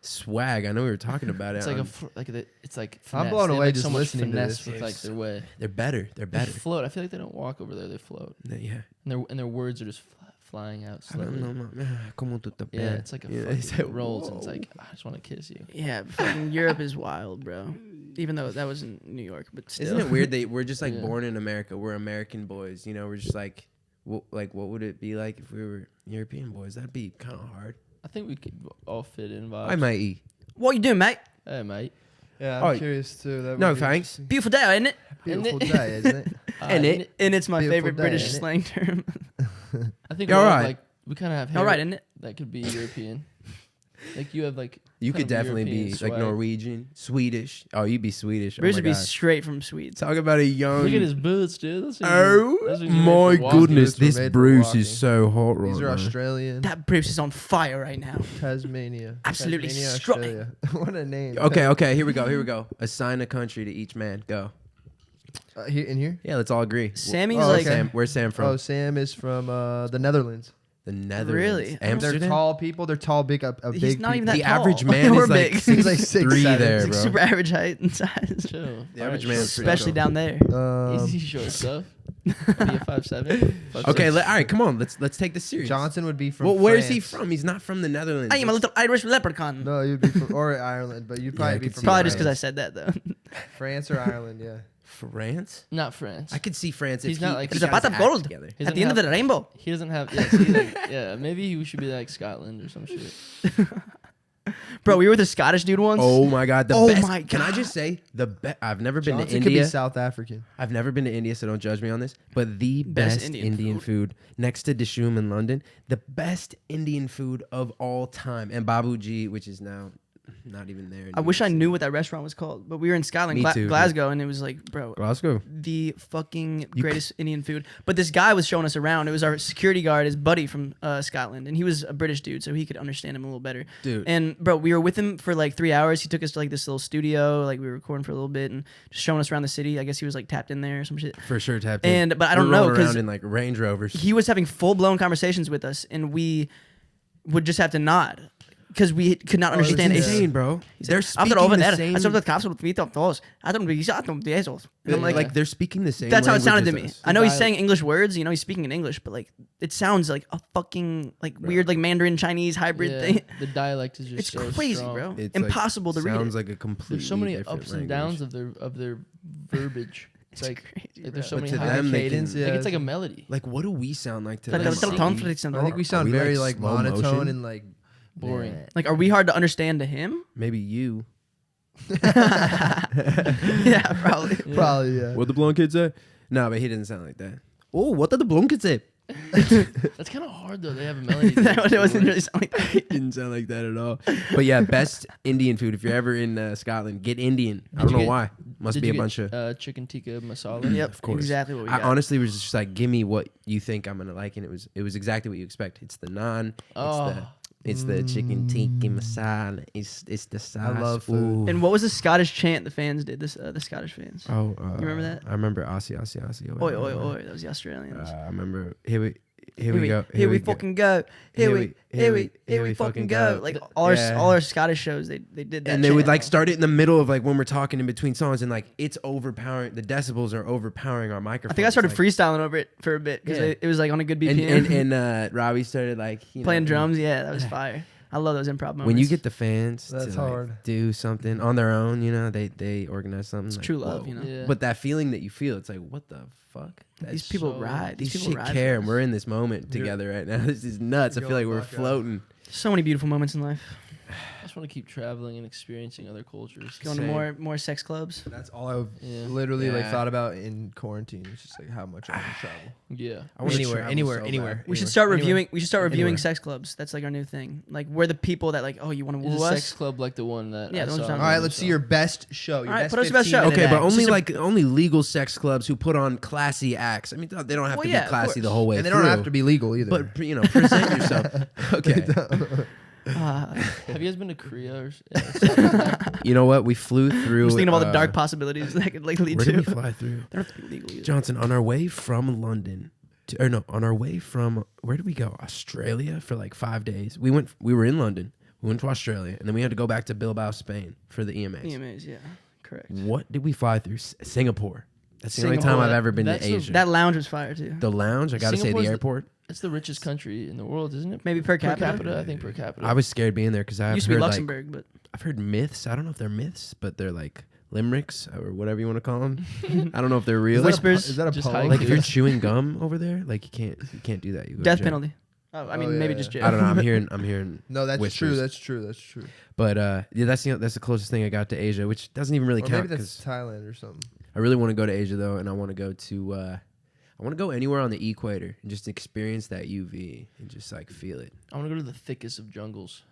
swag. I know we were talking about it. It's like on- it's like I'm finesse. blown They have, away like, just so much listening to finesse this. with like their way. they're better. They're They better. float. I feel like they don't walk over there. They float, Yeah. and their words are just flying out I don't slowly. know, como tú te Yeah, ves? it's like a You know, fucking, it's like, it rolls, and it's whoa. like I just want to kiss you. Yeah, fucking Europe is wild, bro. Even though that was in New York, but still. Isn't it weird that we're just like Yeah. born in America? We're American boys. You know, we're just like, what would it be like if we were European boys? That'd be kind of hard. I think we could all fit in vibes. I might eat. What you doing, mate? Hey, mate. Yeah, I'm Oh, curious too. That No would be thanks. Beautiful day, isn't it? Beautiful Isn't it? day, isn't it? And it- And it's my Beautiful favorite day, British isn't it? slang term. I think Yeah, we're all, alright. like we kind of have hair All right, isn't it? that could be European. Like you have like You kind could of definitely European be swag. like Norwegian, Swedish. Oh, you'd be Swedish. Bruce oh would my be gosh. straight from Sweden. Talk about a young. Look at his boots, dude. Those things Oh are- those things are made my for walking. goodness, Boots were this made for Bruce walking. is so hot right These are now. Australian. That Bruce is on fire right now. Tasmania. Absolutely Tasmania, stunning. Australia. What a name. Okay, here we go. Assign a country to each man. Go. Here, in here? Yeah, let's all agree. Sammy's Oh, like, okay. Where's Sam from? Oh, Sam is from the Netherlands. The Netherlands. Really? Amsterdam. They're tall people. They're tall, big, big he's not even people. that The tall. average man We're is like big. He's like 6'7". 3 He's there, He's bro. like super average height and size. Chill. The average Alright, man's pretty Especially tall. down there. Easy short stuff. Be a 5'7". Okay, all right, come on. Let's take this serious. Johnson would be from Well, where's he France. from? He's not from the Netherlands. I am a little Irish leprechaun. No, you'd be from or Ireland, but you'd Yeah, I probably be could from see Probably that. just because I said that though. France or Ireland, yeah. France? Not France. I could see France if He's not like- if There's a got pot his of act gold together. He at the doesn't end of have- the rainbow. He doesn't have. Yeah, see, like, yeah, maybe he should be like Scotland or some shit. Bro, we were with a Scottish dude once. Oh my god, the Oh best. my Can I God. just say the best? I've never been Johnson to could be India. South African. I've never been to India, so don't judge me on this. But the best Indian food next to Dishoom in London, the best Indian food of all time, and Babuji, which is now not even there. I wish I knew what that restaurant was called, but we were in Scotland, Me too, Glasgow, and it was like, bro, Glasgow. the fucking greatest Indian food. But this guy was showing us around. It was our security guard, his buddy from Scotland, and he was a British dude, so he could understand him a little better. Dude. And bro, we were with him for like 3 hours. He took us to like this little studio, like we were recording for a little bit and just showing us around the city. I guess he was like tapped in there or some shit. For sure tapped in. And but I don't We're know rolling because around in like Range Rovers. he was having full blown conversations with us, and we would just have to nod because we could not It's understand. insane, bro. They're After speaking over the there, same. I saw the cops with feet of those. I don't be shot them diesels. And I'm like, like, they're speaking the same. that's how it sounded to language me. as us. I know he's Dialect. saying English words, you know, he's speaking in English, but like it sounds like a fucking like weird like Mandarin Chinese hybrid Yeah, thing. the dialect is just It's so crazy, strong. bro. It's Impossible to read Sounds it. like a completely There's so many different ups and language. downs of their verbiage. It's like, crazy, like there's so But many to high them, they cadence, can- yeah. like it's like a melody. Like, what do we sound like to Like, them? a little singing. tone flicks and I think we sound we, very like, like slow monotone motion? and like Boring. like, are we hard to understand to him? Maybe you. Yeah, probably. Yeah. Probably, yeah. What the blonde kid say? No, but he didn't sound like that. Oh, what did the blonde kid say? That's kind of hard though. They have a melody. That that- wasn't really sound like that. Didn't sound like that at all. But yeah, best Indian food. If you're ever in Scotland, get Indian. I Did don't you know get- why. Must Did be you a get, bunch of. chicken tikka masala. Yep, Of course. exactly what we I got. honestly was just like, give me what you think I'm gonna like, and it was exactly what you expect. It's the naan. Oh, It's the chicken tikka masala. It's the sauce. love food. Ooh. And what was the Scottish chant the fans did? This the Scottish fans. Oh, You remember that? I remember Aussie. Oi, oi, oi. That was the Australians. I remember. Here we go. Here we fucking go. Here we fucking go. Like all Yeah. our Scottish shows, they did that. And they would chant. like start it in the middle of like when we're talking in between songs, and like it's overpowering. The decibels are overpowering our microphone. I think I started It's freestyling over it for a bit because Yeah. it was like on a good like, BPM. and Robbie started like Playing drums. Yeah, that was fire. I love those improv moments. When you get the fans That's to like, hard. do something on their own, they organize something. It's like, true love, whoa. you know. yeah. But that feeling that you feel, it's like, what the fuck? These people so- ride. These These people shit ride. care, for and us. we're in this moment You're- together right now. This is nuts. I You're feel like going we're fuck out. floating. So many beautiful moments in life. I just want to keep traveling and experiencing other cultures. Going to Same. more sex clubs. That's all I've Yeah. literally like Yeah. thought about in quarantine. It's just like how much I want to travel. Yeah. I wanna Anywhere, travel anywhere, so anywhere. bad. We should start Anywhere. reviewing. We should start reviewing Anywhere. sex clubs. That's like our new thing. Like we're the people that like, oh, you want to Is woo a us? sex club like the one that Yeah, I the one saw? you're All talking right, let's see your best show. Your All right, best put us your best show. 15-minute Okay, but act. only Just a- like only legal sex clubs who put on classy acts. I mean, they don't have Well, to yeah, be of classy the course. whole way and they through. don't have to be legal either. But present yourself. Okay. Have you guys been to Korea? Or, You know what? We flew I through. was thinking of all the dark possibilities that could like lead Where to. did we fly through? They don't have to be legal either. Johnson, on our way from London, on our way from where did we go? Australia for like 5 days. We were in London. We went to Australia, and then we had to go back to Bilbao, Spain for the EMAs. EMAs, yeah, correct. What did we fly through? Singapore. That's the only Singapore. time I've ever been to That's the- Asia. That lounge was fire too. The lounge. I gotta say, Singapore's the the- airport. it's the richest country in the world, isn't it? Maybe per Per capita. capita, I think per capita. I was scared being there because I've Used to be heard Luxembourg, but I've heard myths. I don't know if they're myths, but they're like limericks or whatever you want to call them. I don't know if they're real. Is that a po- Whispers. Is that a Just poem? Like if you're Yeah. chewing gum over there, like you can't do that. You go to death jail. penalty. Oh, I mean, Oh, maybe yeah, just yeah. jail. I don't know. I'm hearing. No, that's Whispers. true. That's true. That's true. But yeah, that's the closest thing I got to Asia, which doesn't even really Or count maybe that's because Thailand or something. I really want to go to Asia though, and I want to go to I want to go anywhere on the equator and just experience that UV and just like feel it. I want to go to the thickest of jungles.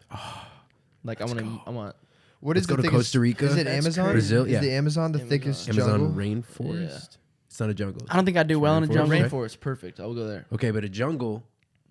Like I let's want to. I want. What Let's is go the to thickest? Costa Rica. Is it That's Amazon? crazy. Brazil, Is yeah. the Amazon the Amazon. thickest Amazon jungle? rainforest. It's not a jungle. I don't think I'd do well in a Rainforest, jungle. right? Rainforest, perfect. I will go there. Okay, but a jungle.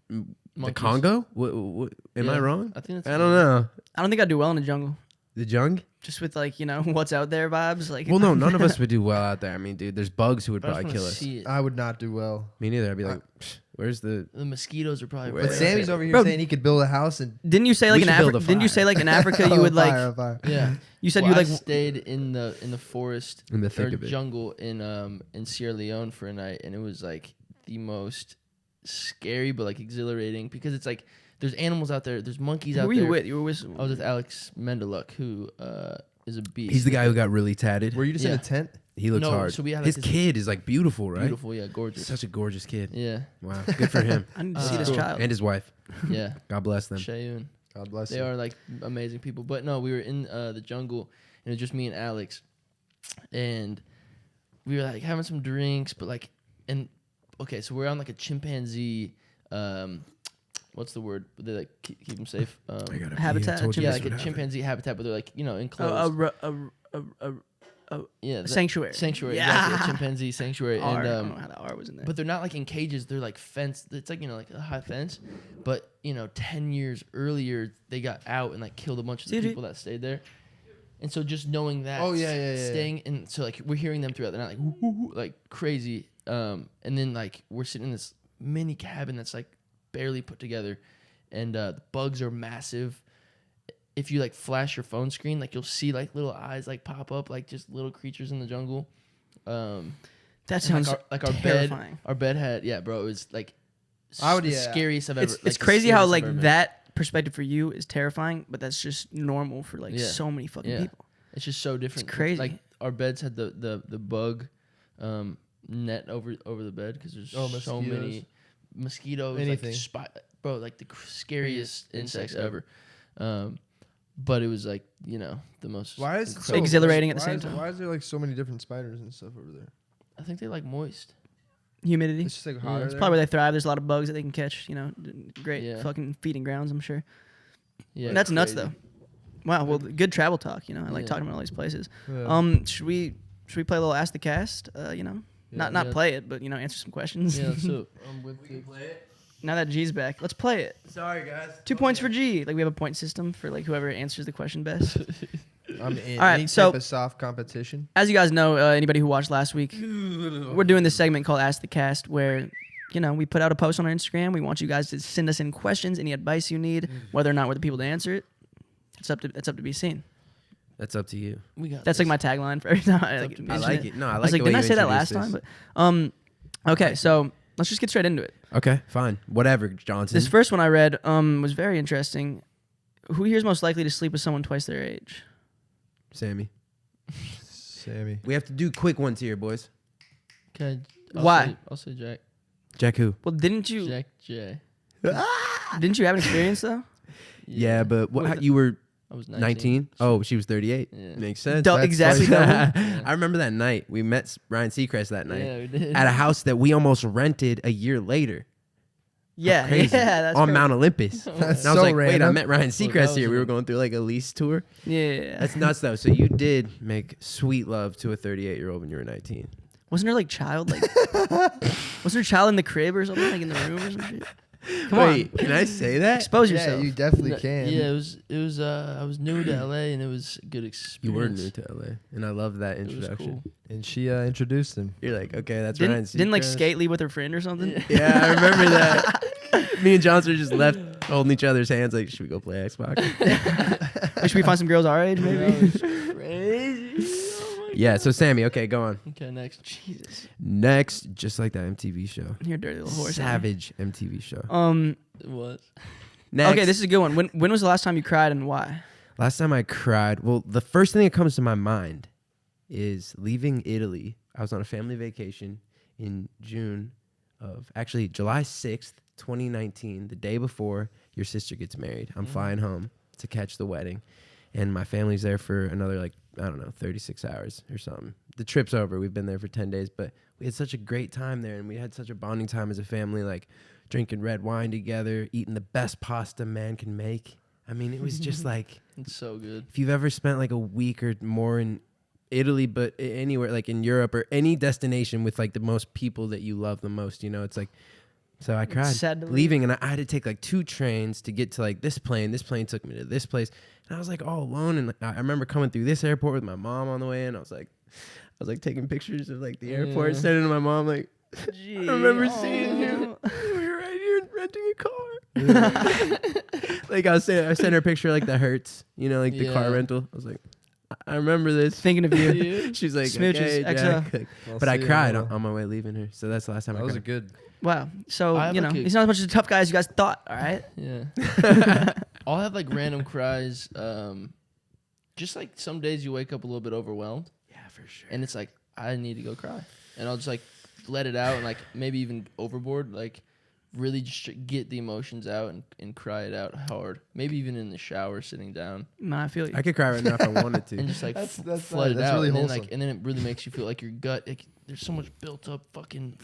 The Monkeys. Congo? What, am I Yeah, wrong? I think that's. I don't know. I don't think I'd do well in a jungle. The jung? Just with like what's out there vibes. Like Well, no, none of us would do well out there. I mean, dude, there's bugs who would But I just probably wanna kill us. see it. I would not do well. Me neither. I'd be like, "Psh, where's the? The mosquitoes are probably. But But way Sammy's up over here Bro, saying he could build a house and Didn't you say like We in should build Africa? a Didn't you fire. say like in Africa you would like? Fire, fire. there. Yeah. You said Well, you would I like. stayed in the forest In the thick or of it. jungle in Sierra Leone for a night, and it was like the most scary but like exhilarating because it's like there's animals out there, there's monkeys Who out were there. you with? You were with. I was with Alex Mendeluk, who is a beast. He's the guy who got really tatted. Were you just in Yeah. a tent? He looks No, hard. so we had, like, His this kid is like beautiful, right? beautiful, yeah, gorgeous. Such a gorgeous kid. Yeah, Wow, good for him I need to see this Cool. child. and his wife. yeah. God bless them. Shayun. God bless They you. are like amazing people. But no, we were in the jungle, and it was just me and Alex, and we were like having some drinks, but like, and okay, so we're on like a chimpanzee. What's the word? They like keep them safe. I gotta pee. Habitat, I told you Yeah, this like would a happen. chimpanzee habitat, but they're like enclosed. Yeah, Sanctuary. Sanctuary. Yeah. Exactly, a chimpanzee sanctuary. R. And I don't know how the R was in there. but they're not like in cages. They're like fenced. It's like like a high fence. But 10 years earlier, they got out and like killed a bunch of the Dude. people that stayed there. And so just knowing that, Oh, yeah. staying and so like we're hearing them throughout the night, like whoo, whoo, whoo, like crazy. And then like we're sitting in this mini cabin that's like barely put together, and the bugs are massive. If you like flash your phone screen, like you'll see like little eyes like pop up, like just little creatures in the jungle. that And, sounds like our terrifying. bed. Our bed had bro. It was like I would- the yeah. scariest I've ever. It's the crazy how scariest I've like ever been. that perspective for you is terrifying, but that's just normal for like Yeah. so many fucking Yeah. people. It's just so different. crazy. Like our beds had the bug net over the bed because there's so mosquitoes. many mosquitoes. Anything. Bro, like the scariest insects ever. But it was like the most. Why is it so incredible- Exhilarating at the why same is- time. Why is there like so many different spiders and stuff over there? I think they like moist. Humidity. It's just like Yeah. hotter. It's there? probably where they thrive. There's a lot of bugs that they can catch. Great Yeah. fucking feeding grounds, I'm sure. Yeah, And that's nuts crazy. though. Wow. Well, good travel talk. I like Yeah. talking about all these places. Yeah. Should we play a little Ask the Cast? Not Yeah. play it, but answer some questions. Yeah, so I'm with you. Now that G's back, let's play it. Sorry, guys. 2 points for G. Like we have a point system for like whoever answers the question best. I'm in All right, any so- type of soft competition. As you guys know, anybody who watched last week, we're doing this segment called Ask the Cast where, we put out a post on our Instagram. We want you guys to send us in questions, any advice you need, whether or not we're the people to answer it. It's up to be seen. That's up to you. we got That's this. like my tagline for every time I up to me. I mention like it. No, I I like was like, the way didn't I you say that last introduced time? But okay, so let's just get straight into it. this. Okay, fine. Whatever, Johnson. This first one I read was very interesting. Who here is most likely to sleep with someone twice their age? Sammy. Sammy. We have to do quick ones here, boys. Okay. Why? I'll say Jack. Jack who? Well, didn't you Jack J. have an experience though? Yeah, but What was you were I was 19? Oh, she was 38. Yeah. Makes sense. Double- exactly double. I remember that night. We met Ryan Seacrest that night Yeah, we did. at a house that we almost rented a year later. Yeah, Crazy. yeah, that's on crazy. Mount Olympus. That's And I was so like, wait, I random. met Ryan that Seacrest was here. We were a- going through like a lease tour. Yeah. That's nuts though. So you did make sweet love to a 38-year-old when you were 19. Wasn't there like child like wasn't there child in the crib or something like in the room or some shit? Come Wait, on, can I say that? expose Yeah, yourself. you definitely can. Yeah, it was. I was new to LA and it was a good experience. You were new to LA, and I love that It was introduction. cool. And she You're like, You're like, okay, that's Ryan didn't like Seacrest. skate leave with her friend or something? Yeah. Yeah, I remember that. Me and Johnson just left holding each other's hands like, should we go play Xbox? Should we find some girls our age That maybe? was crazy. Yeah, so Sammy, okay, go on. Okay, next. Jesus, Next, just like that MTV show. you're a dirty little horse. Savage MTV show. What? Next. Okay, this is a good one. When was the last time you cried and why? Last time I cried, well, the first thing that comes to my mind is leaving Italy. I was on a family vacation in actually July 6th, 2019, the day before your sister gets married. I'm flying home to catch the wedding, and my family's there for another 36 hours or something. The trip's over. We've been there for 10 days, but we had such a great time there, and we had such a bonding time as a family, like drinking red wine together, eating the best pasta man can make. I mean, it was just like, It's so good. if you've ever spent like a week or more in Italy, but anywhere like in Europe or any destination with like the most people that you love the most, it's like, so I cried sad to leave. leaving, and I had to take like 2 trains to get to like this plane. This plane took me to this place, and I was like all alone. And I remember coming through this airport with my mom on the way, and I was like taking pictures of like the airport, Yeah. sending to my mom like, Gee, I remember seeing you. We were right here renting a car. Like I sent her a picture like the Hertz, like the car Yeah. rental. I was like, I remember this. Thinking of you. Dude. She's like, Smooches, okay, XO. Jack. But I cried on my way leaving her. So that's the last time that I was a cried. good. Wow. So I have like a- he's not as much of a tough guy as you guys thought. All right. Yeah. I'll have like random cries. just like some days you wake up a little bit overwhelmed, Yeah, for sure. and it's like I need to go cry, and I'll just like let it out, and like maybe even overboard, like really just get the emotions out and cry it out hard. Maybe even in the shower, sitting down, No, I feel you. I could cry right now if I wanted to. and just like That's flood it nice. That's out, really and then wholesome. like, and then it really makes you feel like your gut. Like, there's so much built up fucking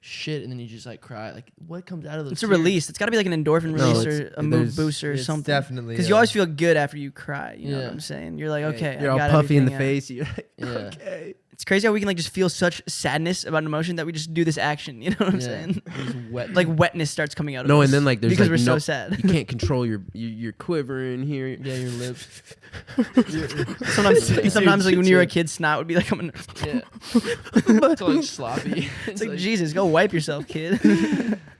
shit, and then you just like cry. Like, what comes out of those? It's a tears? release. It's got to be like an endorphin No, release it's- or a mood there's- booster or It's something. definitely Because you always feel good after you cry. You know what Yeah. I'm saying? You're like, okay, You're I all got puffy in the everything out. face. You're like, Yeah. okay. It's crazy how we can like just feel such sadness about an emotion that we just do this action. You know what I'm Yeah. saying? Just wet. Like wetness starts coming out of No, us and then like there's because like, we're no, so sad. You can't control your quivering here. yeah, your lips. Sometimes like when you were a kid, snot would be like coming. Yeah. It's all like sloppy. It's like Jesus, go wipe yourself, kid.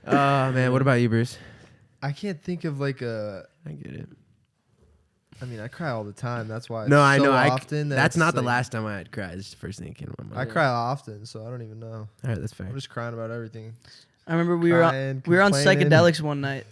Oh man, what about you, Bruce? I can't think of like a. I get it. I mean, I cry all the time. That's why. No, it's I so know. Often That's it's not the like- last time I had cried. It's the first thing that came to my I mind. cry often, so I don't even know. All right, that's fair. I'm just crying about everything. I remember we Crying, were on complaining. psychedelics one night,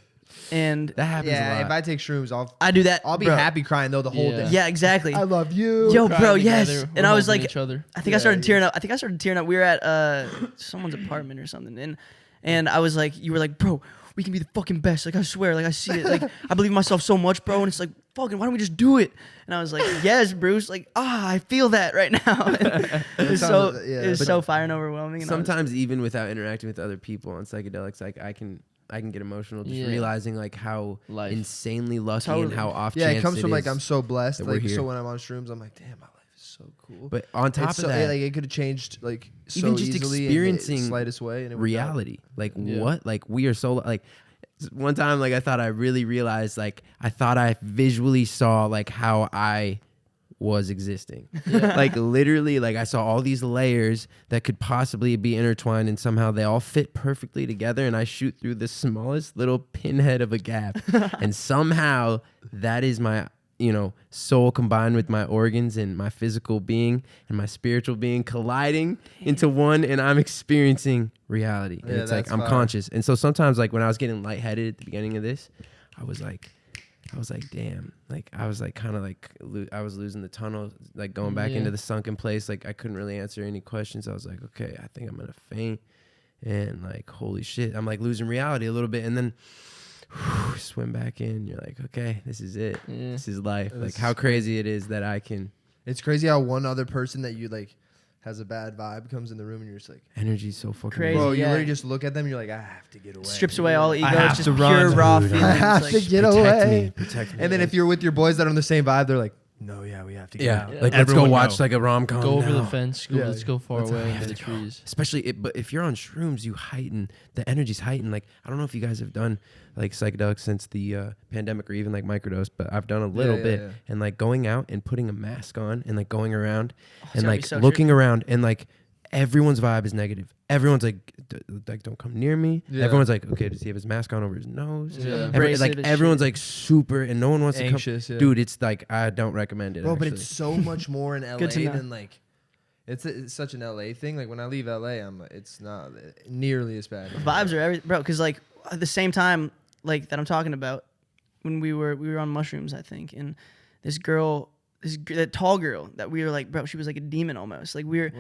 and That happens a Yeah, lot. if I take shrooms, I do that. I'll be bro. happy crying though the whole Yeah. day. Yeah, exactly. I love you. Yo, Crying bro, yes. together, And we're I was holding like, each other. I think I Yeah, started yeah. tearing up. I think I started tearing up. We were at someone's apartment or something, and I was like, you were like, bro, we can be the fucking best. Like I swear, like I see it. Like I believe in myself so much, bro. And it's like, fucking, why don't we just do it? And I was like, yes, Bruce. Like I feel that right now. And it was so sounds- yeah, it was but- so fire and overwhelming. And I was- Sometimes even without interacting with other people on psychedelics, like I can get emotional just Yeah. realizing like how Life. insanely lucky Totally. and how off Yeah, chance it comes from like is. I'm so blessed. that we're Like here. so when I'm on shrooms, I'm like, damn, my life is so cool. But on top It's of so, that, like it could have changed like so Even just easily in experiencing the slightest way, and it would reality, like Yeah. what, like we are so like. One time, like I thought I really realized, like I thought I visually saw like how I was existing. Like literally, like I saw all these layers that could possibly be intertwined, and somehow they all fit perfectly together. And I shoot through the smallest little pinhead of a gap, and somehow that is my, soul combined with my organs and my physical being and my spiritual being colliding into one, and I'm experiencing reality. And Yeah, it's like that's I'm fire. conscious. And so sometimes, like when I was getting lightheaded at the beginning of this, I was like, damn, like I was like kind of like I was losing the tunnel, like going back Yeah. into the sunken place. Like I couldn't really answer any questions. I was like, okay, I think I'm gonna faint, and like holy shit, I'm like losing reality a little bit, and then swim back in. You're like, okay, this is it. Yeah. This is life. It Like was how crazy it is that I can. It's crazy how one other person that you like has a bad vibe comes in the room and you're just like, Energy's so fucking Crazy. bro, you yeah. literally just look at them and you're like, I have to get away. strips away all ego. have It's just to pure run, raw dude. feelings. I have like, to get Protect away. me, protect me. And then if you're with your boys that are on the same vibe, they're like, no, yeah, we have to get yeah, out. Yeah. like let's go Everyone watch go. like a rom-com. Go over the now. fence. Yeah. Let's go far Let's- away we into have the to go. trees. Especially, but if you're on shrooms, you heighten the energy's heightened. Like I don't know if you guys have done like psychedelics since the pandemic or even like microdose, but I've done a little yeah, bit. yeah. And like going out and putting a mask on and like going around and gotta be like so looking around and like everyone's vibe is negative. Everyone's like, like don't come near me. Yeah. Everyone's like, okay, does he have his mask on over his nose? Yeah. Embrace Like it as everyone's shit. like super, and no one wants Anxious, to yeah. come. Dude, it's like I don't recommend it. Bro, but actually. it's so much more in LA Good to know. than like it's such an LA thing. Like when I leave LA, it's not nearly as bad. vibes are everything, bro. Because like at the same time, like that I'm talking about, when we were on mushrooms, I think, and this girl, that tall girl that we were like, bro, she was like a demon almost. Like we were.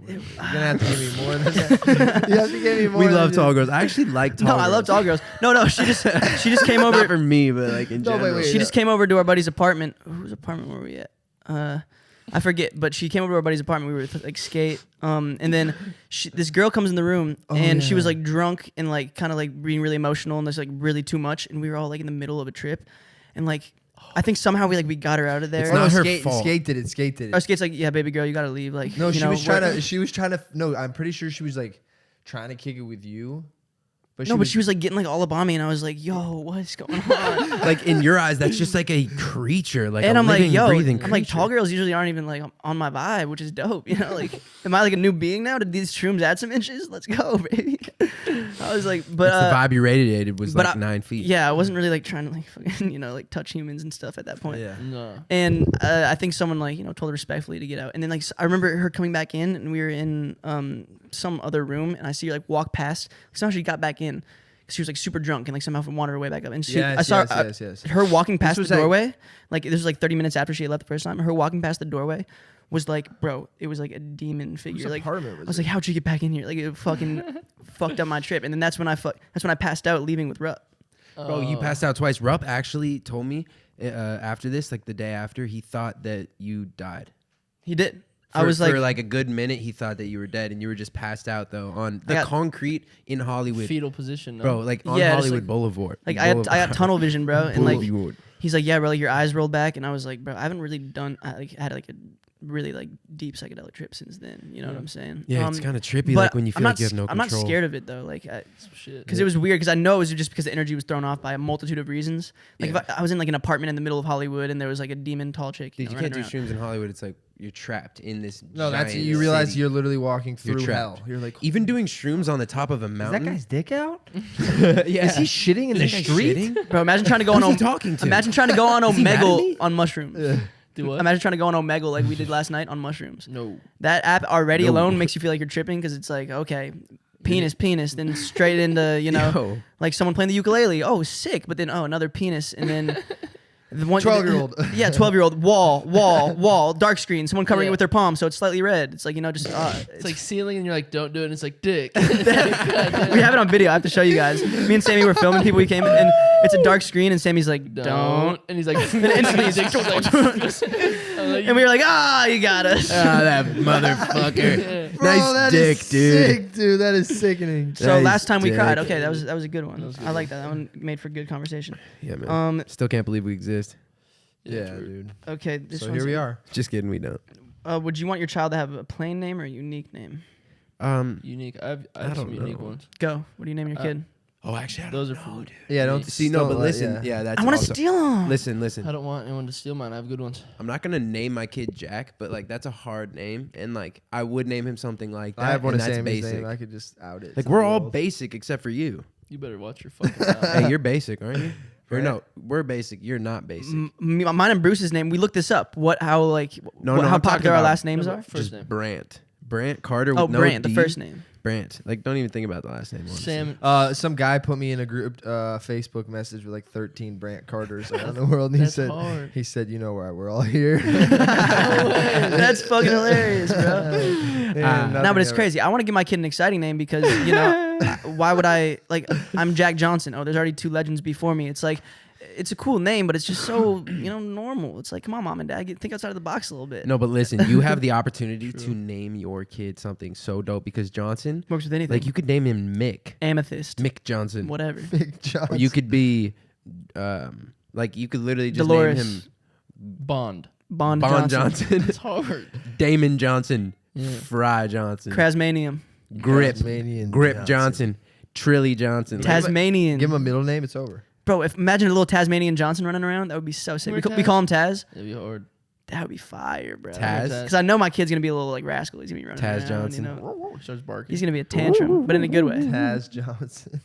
You're gonna have to give me more than that. You have to give me more. we than love just- tall girls. I actually like tall No, girls. I love tall girls. No, she just came Not over. for me, but like in No, wait, general. wait. She just came over to our buddy's apartment. Whose apartment were we at? I forget, but she came over to our buddy's apartment. We were like skate. And then this girl comes in the room, and she was yeah. like drunk and like kind of like being really emotional and there's like really too much. And we were all like in the middle of a trip, and like I think somehow we got her out of there. It's Oh, no, not her skate, fault. Skate did it. Skate did Our it. skate's like, yeah, baby girl, you gotta leave. Like, No, you she know, was trying we're- to. She was trying to. No, I'm pretty sure she was like trying to kick it with you. But No, but she was like getting like all up on me, and I was like, "Yo, what's going on?" Like in your eyes, that's just like a creature, like And a I'm like, living, "Yo," breathing I'm like, creature. tall girls usually aren't even like on my vibe, which is dope. You know, like, am I like a new being now? Did these shrooms add some inches? Let's go, baby. I was like, but It's the vibe you radiated was but like I- 9 feet. yeah, I wasn't really like trying to like fucking like touch humans and stuff at that point. Yeah. No. And I think someone like told her respectfully to get out. And then like I remember her coming back in, and we were in some other room, and I see her like walk past. Somehow she got back in, she was like super drunk and like somehow wandered her way back up. And Yes, I saw yes. her walking past the was, like- doorway. Like this was like 30 minutes after she had left the first time. Her walking past the doorway was like, bro, it was like a demon figure. Like apartment I was was it? like, how'd you get back in here? Like it fucking fucked up my trip. And then that's when I passed out leaving with Rupp. Bro, you passed out twice. Rupp actually told me after this, like the day after, he thought that you died. He did. For like a good minute, he thought that you were dead, and you were just passed out though on the concrete in Hollywood, Fetal position, no? bro. Like on Yeah, just, Hollywood like- Boulevard. Like I got tunnel vision, bro. And like Boulevard. he's like, yeah, bro, like your eyes rolled back, and I was like, bro, I haven't really had like a really like deep psychedelic trip since then. You know what I'm saying? Yeah, it's kind of trippy, but like when you feel like you have no I'm control. not scared of it though, like Shit. because it was weird. Because I know it was just because the energy was thrown off by a multitude of reasons. Like Yeah. if I was in like an apartment in the middle of Hollywood, and there was like a demon tall chick. Dude, you running can't do around. shrooms in Hollywood. It's like you're trapped in this. No, that's giant you realize city. you're literally walking You're through trapped. hell. You're like, Even doing shrooms on the top of a is mountain. that guy's dick out? yeah. Is he shitting in the Is that guy street? shitting? Bro, imagine trying to go on. Who's he talking to? Imagine trying to go on Is he mad at Omegle me? on mushrooms. Do what? Imagine trying to go on Omegle like we did last night on mushrooms. No. That app already No. alone makes you feel like you're tripping because it's like, okay, penis, then straight into, Yo. like someone playing the ukulele. Oh, sick. But then, oh, another penis. And then the one 12-year-old. Yeah, 12-year-old. Wall, dark screen. Someone covering Yeah. it with their palm, so it's slightly red. It's like, just. It's like ceiling, and you're like, don't do it. And it's like dick. we have it on video. I have to show you guys. Me and Sammy were filming people. We came in, and it's a dark screen, and Sammy's like, don't. And he's like, And instantly he's like, and we were like, you got us. that motherfucker. Bro, nice that dick, is dude. sick, dude. That is sickening. So Nice last time we dick. cried. Okay, that was a good one. That was good. I like that. That one made for good conversation. Yeah, man. Still can't believe we exist. Yeah, true. dude. Okay, this So one's here we are. Just kidding, we don't. Would you want your child to have a plain name or a unique name? Unique. I have I some don't unique know. ones. Go. What do you name your kid? Oh, actually, Those are for Yeah, don't See, no, but don't listen. let- Yeah, that's I want to also- steal them. Listen. I don't want anyone to steal mine. I have good ones. I'm not gonna name my kid Jack, but like that's a hard name, and like I would name him something like that. I have one and of that's Sammy's basic. name. I could just out it. Like to we're the all world. basic except for you. You better watch your fucking mouth. Hey, you're basic, aren't you? Or Right. no, we're basic. You're not basic. Mine and Bruce's name. We looked this up. How No, how I'm talking popular our about- last names No, are? but Just first name. Brant Carter. Oh, with no Brant, the D. first name. Brant. Like, don't even think about the last name. honestly. Sam. Some guy put me in a group Facebook message with like 13 Brant Carters around the world, and he That's said, hard. you know why we're all here. That's fucking hilarious, bro. No, but it's crazy. I want to give my kid an exciting name because, why would I, like, I'm Jack Johnson. Oh, there's already two legends before me. It's like, it's a cool name, but it's just so, normal. It's like, come on, mom and dad, think outside of the box a little bit. No, but listen, you have the opportunity to name your kid something so dope because Johnson, Works with anything. like, you could name him Mick. Amethyst. Mick Johnson. Whatever. Big Johnson. Or you could be, like, you could literally just Dolores. name him Bond. Bond Bond Johnson. Johnson, It's hard. Damon Johnson, Yeah. Fry Johnson, Krasmanium. Grip, Tasmanian Grip Johnson, Trilly Johnson. Like, Tasmanian. Give him a middle name, it's over. Bro, imagine a little Tasmanian Johnson running around. That would be so sick. We call him Taz. It'd be hard. That would be fire, bro. Taz? Because I know my kid's going to be a little, like, rascal. He's going to be running Taz around, Johnson. He starts barking. He's going to be a tantrum, but in a good way. Taz Johnson.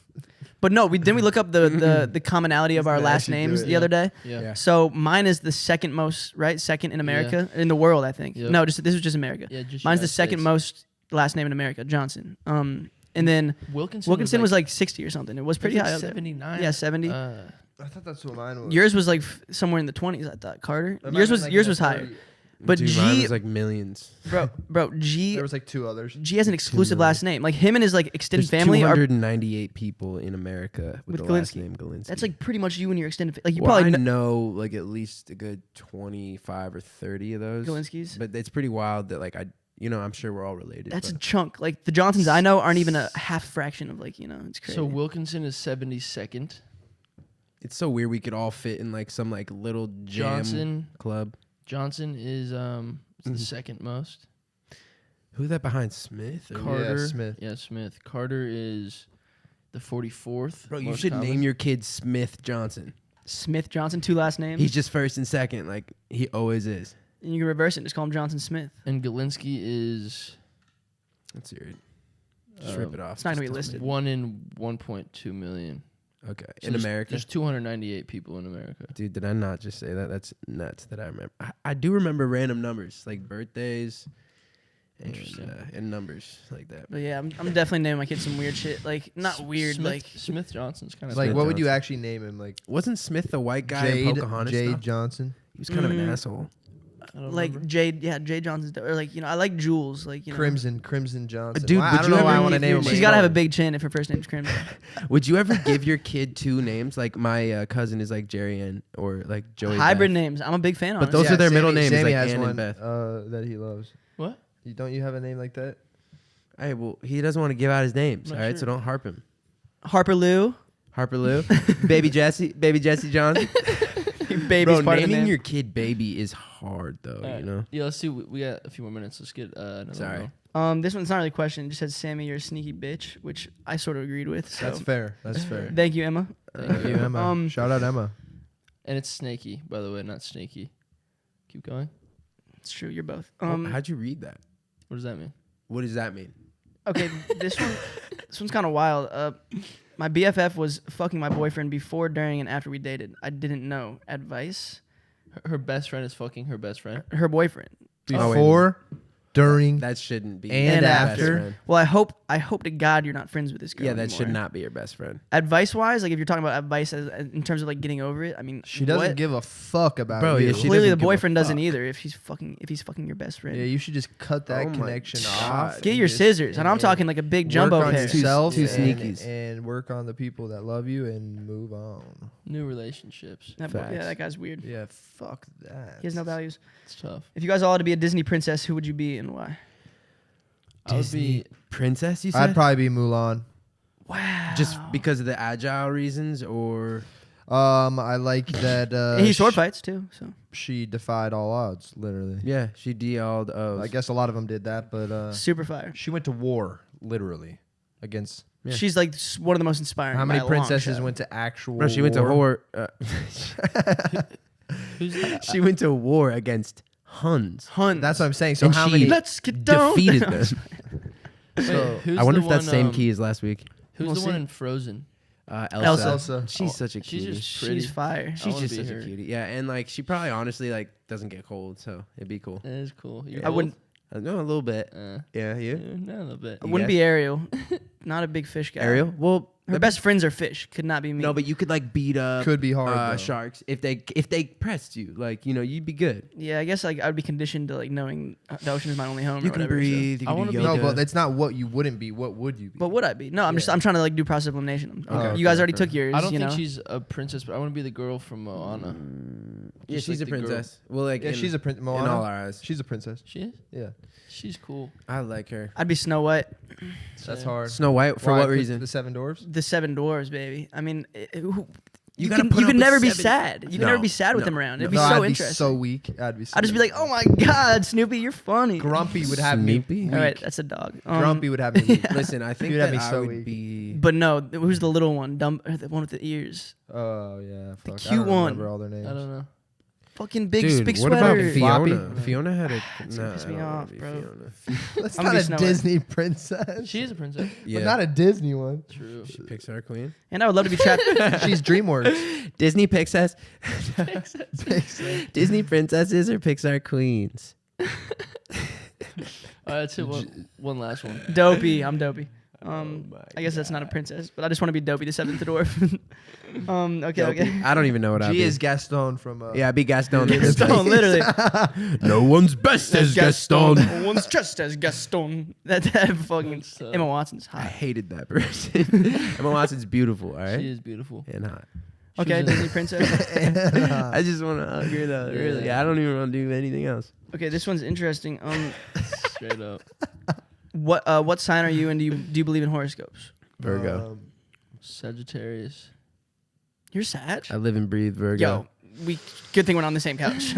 But no, didn't we look up the commonality of our Yeah, I last should do names it, the yeah. other day? Yeah. Yeah. So mine is the second most, right? Second in America, in the world, I think. Yep. No, this was just America. Yeah, just Mine's the United second States. most last name in America, Johnson. And then Wilkinson was like 60 or something. It was pretty high up there. 79. Yeah, 70. I thought that's what mine was. Yours was like somewhere in the 20s, I thought. Carter. Mine Yours was like yours in was the higher. 30. But Dude, mine G, was like millions. bro, G There was like two others. G has an exclusive last name. Like him and his like extended There's family are. 298 people in America with With the last Galinsky. name Galinsky. That's like pretty much you and your extended. Like you well, probably I know know like at least a good 25 or 30 of those. Galinsky's. But it's pretty wild that like I'm sure we're all related. That's a but chunk. Like the Johnsons I know aren't even a half fraction of like it's crazy. So Wilkinson is 72nd. it's so weird we could all fit in like some like little jam club. Johnson is the Mhm. second most. Who's that behind Smith? Or- Carter. Smith. Yeah, Smith. Carter is the 44th. Bro, you most should common. name your kid Smith Johnson. Smith Johnson, two last names. He's just first and second, like he always is. And you can reverse it. Just call him Johnson Smith. And Galinsky is That's weird. Just rip it off. It's not gonna be Just tell listed. 1 in 1.2 million. me. Okay. So In there's- America? There's 298 people in America. Dude, did I not just say that? That's nuts that I remember. I do remember random numbers, like birthdays Interesting. And numbers like that. But yeah, I'm definitely naming my kid some weird shit. Like not weird, Smith, like Smith Johnson's kind of Like, Smith what would you Johnson. actually name him? Like Wasn't Smith the white guy in Pocahontas? Jade stuff? Johnson. He was kind of an Mm. asshole. I don't like remember. Jade. Yeah, Jade Johnson's. Or like I like Jules. Like Crimson Johnson. Dude, Well, I would don't you know why I ever want to give name your him. She's like got to have a that. big chin if her first name's Crimson. Would you ever give your kid two names? Like my cousin is like Jerry Ann or like Joey. Hybrid Beth. names. I'm a big fan. But those are their middle names, Sammy like has Ann and one Beth. that he loves. What? Don't you have a name like that? Hey, well, he doesn't want to give out his names. Not All right, sure. so don't harp him. Harper Lou. Harper Lou, Baby Jesse Johnson. Baby's Bro, part of the naming name. your kid Baby is hard though. All right. You know. Yeah, let's see. We got a few more minutes. Let's get another Sorry. one. This one's not really a question. It just says, Sammy, you're a sneaky bitch, which I sort of agreed with. So That's fair. That's fair. thank you, Emma. Thank you, Emma. Shout out Emma. And it's snaky, by the way, not sneaky. Keep going. It's true. You're both. How'd you read that? What does that mean? What does that mean? Okay, this one's kind of wild. My BFF was fucking my boyfriend before, during, and after we dated. I didn't know. Advice? Her best friend is fucking her best friend. Her boyfriend. Oh, wait. Before, during, That shouldn't be And your after. best friend. Well, I hope to God you're not friends with this girl. Yeah, that anymore. should not be your best friend. Advice wise, like if you're talking about advice in terms of like getting over it, I mean, she doesn't what? give a fuck about Bro, you. yeah, she Clearly, the doesn't give a boyfriend doesn't fuck. either. If he's fucking your best friend, Yeah, you should just cut that Oh my connection God. off. get and your just- scissors. And I'm talking like a big jumbo work on pair. yourself Two and- sneakies. and work on the people that love you and move on. New relationships. Yeah, Facts. that guy's weird. Yeah, fuck that. He has no values. It's tough. If you guys all had to be a Disney princess, who would you be and why? I would Disney be. princess, you said? I'd probably be Mulan. Wow. Just because of the agile reasons, or I like that he sword fights too. So she defied all odds, literally. yeah, she DL'd O's. I guess a lot of them did that, but super fire. she went to war, literally, against. Yeah. She's like one of the most inspiring. How by many a long princesses shot. went to actual Bro, she went to war? war. Who's that? She went to war against Huns. Huns. That's what I'm saying. So And how she many? Let's get down. Defeated them. So Who's I wonder the if that's one, same key as last week. Who's We'll the one see. in Frozen? Elsa. Elsa. She's such a She's cutie. just pretty. She's fire. I She's wanna just be such her. a cutie. Yeah, and like she probably honestly like doesn't get cold, so it'd be cool. That is cool. You're I wouldn't. No, a little bit. Uh, Yeah, you. no, a little bit. I wouldn't be Ariel. Not a big fish guy. Ariel? Well, Her best friends are fish. Could not be me. no, but you could like beat up Could be hard, though. sharks if they pressed you. Like you'd be good. yeah, I guess like I would be conditioned to like knowing the ocean is my only home. You or can whatever, so- breathe. You I can wanna do be- No, yoga. but that's not what you wouldn't be. What would you be? But would I be? No, I'm just Yeah. I'm trying to like do process of elimination. Okay. You guys already Okay. took yours. I don't you think know? she's a princess, but I want to be the girl from Moana. Yeah, Just she's like a the girl. princess. Well, like yeah, she's a prince. in all our eyes. She's a princess. She is. Yeah, She's cool. I like her. I'd be Snow White, that's Same. hard. Snow White for Why? what 'Cause reason? The Seven Dwarfs. the Seven Dwarves, baby. I mean, you gotta can put up with never be 7 sad. You can No, never be sad with no, them around. no. It'd be No, so I'd interesting. be so weak. I'd be. I'd just be like, oh my god, Snoopy, you're funny. Grumpy would have me. Snoopy? Weak. All right, that's a dog. Grumpy would have me. Weak. Listen, I think You'd have that me I so would weak. be. But no, who's the little one? Dumb, or the one with the ears. Oh yeah, fuck. I cute don't one. remember all their names. I don't know. Fucking big, Dude, big what about sweater. Floppy? Fiona? Fiona had a. It's No, gonna piss I me don't wanna off, be bro. Fiona. That's I'm not gonna a be Snow White. Disney princess. She is a princess. Yeah, But not a Disney one. True. She Pixar queen. And I would love to be trapped. She's DreamWorks. Disney princess. Disney princesses or Pixar queens? All right, that's it. One last one. Dopey. I'm Dopey. Oh I guess that's not a princess, but I just want to be Dopey, the seventh dwarf. Okay, okay. I don't even know what I'd She be. is Gaston from. Yeah, I'd be Gaston. Gaston, literally. No one's best as Gaston. One's just as Gaston. That fucking So- Emma Watson's I hot. hated that person. Emma Watson's beautiful, all right? She is beautiful. And hot. Okay, She's a- Disney princess. I just want to hug her, though. Really. Yeah. I don't even want to do anything else. Okay, this one's interesting. Straight up. What sign are you, and do you believe in horoscopes? Virgo. Sagittarius. You're Sag. I live and breathe Virgo. Yo, good thing we're not on the same couch.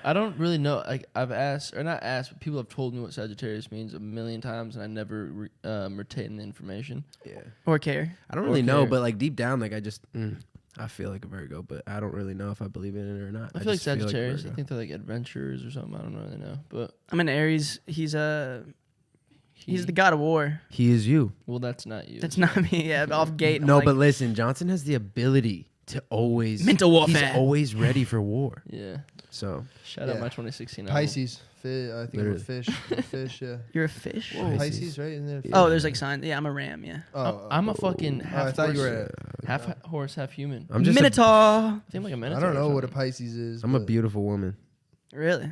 I don't really know. Like I've asked, or not asked, but people have told me what Sagittarius means a million times, and I never retain the information. Yeah. or care. I don't really know, care. but like deep down, like I just, I feel like a Virgo, but I don't really know if I believe in it or not. I feel like just feel Sagittarius. I Virgo. think they're like adventurers or something. I don't really know, but I'm an Aries. He's he- the god of war. He is you. Well, that's not you. That's not me. Yeah, off gate. I'm No, like, but listen, Johnson has the ability to always Mental warfare. He's always ready for war. Yeah. So Shout out Yeah. my 2016 Pisces. I think I'm a Literally. fish. Fish, yeah. You're a fish. Whoa. Pisces, right? Isn't there a fish? Oh, there's like signs. Yeah, I'm a ram. Yeah. I'm a fucking I half thought horse, you were. half horse, half human. I'm just Minotaur. I think like a I minotaur. don't know or what a something. Pisces is. I'm a but beautiful woman. Really?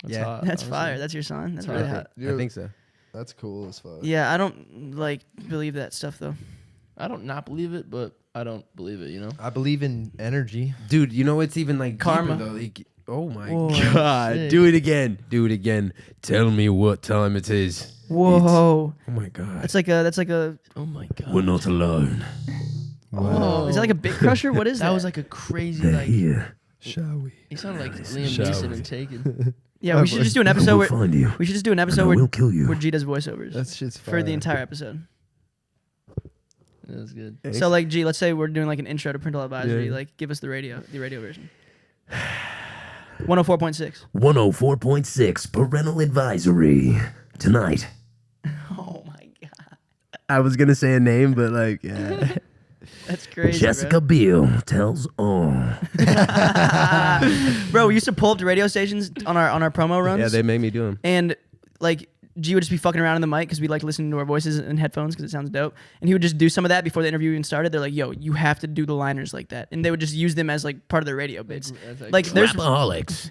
That's Yeah. hot, That's honestly. fire. That's your sign. That's really hot. hot. I think so. That's cool as fuck. Yeah, I don't like believe that stuff though. I don't not believe it, but I don't believe it. You know. I believe in energy. Dude, you know what's even like Karma. deeper, though? Like, oh my Whoa. god. Sick. Do it again. Do it again. Tell me what time it is. Whoa. Oh my god. That's like a. Oh my god. We're not alone. Whoa. Is that like a bit crusher? What is that? That was like a crazy like. Here. Shall we? He sounded like Liam Shall Neeson we? in Taken. Yeah, we should just do an episode where find you. we should just do an episode where kill you. G does voiceovers That shit's for the fire. entire episode. That was good. So like G, let's say we're doing like an intro to parental advisory. Yeah. Like, give us the radio version. 104.6. 104.6 Parental Advisory. Tonight. Oh my god, I was gonna say a name, but like, yeah. that's crazy, Jessica Biel tells all. Bro, we used to pull up to radio stations on our promo runs. Yeah, they made me do them. And like G would just be fucking around in the mic because we like listening to our voices in headphones because it sounds dope. And he would just do some of that before the interview even started. They're like, "Yo, you have to do the liners like that," and they would just use them as like part of their radio bits. Like there's Rapaholics.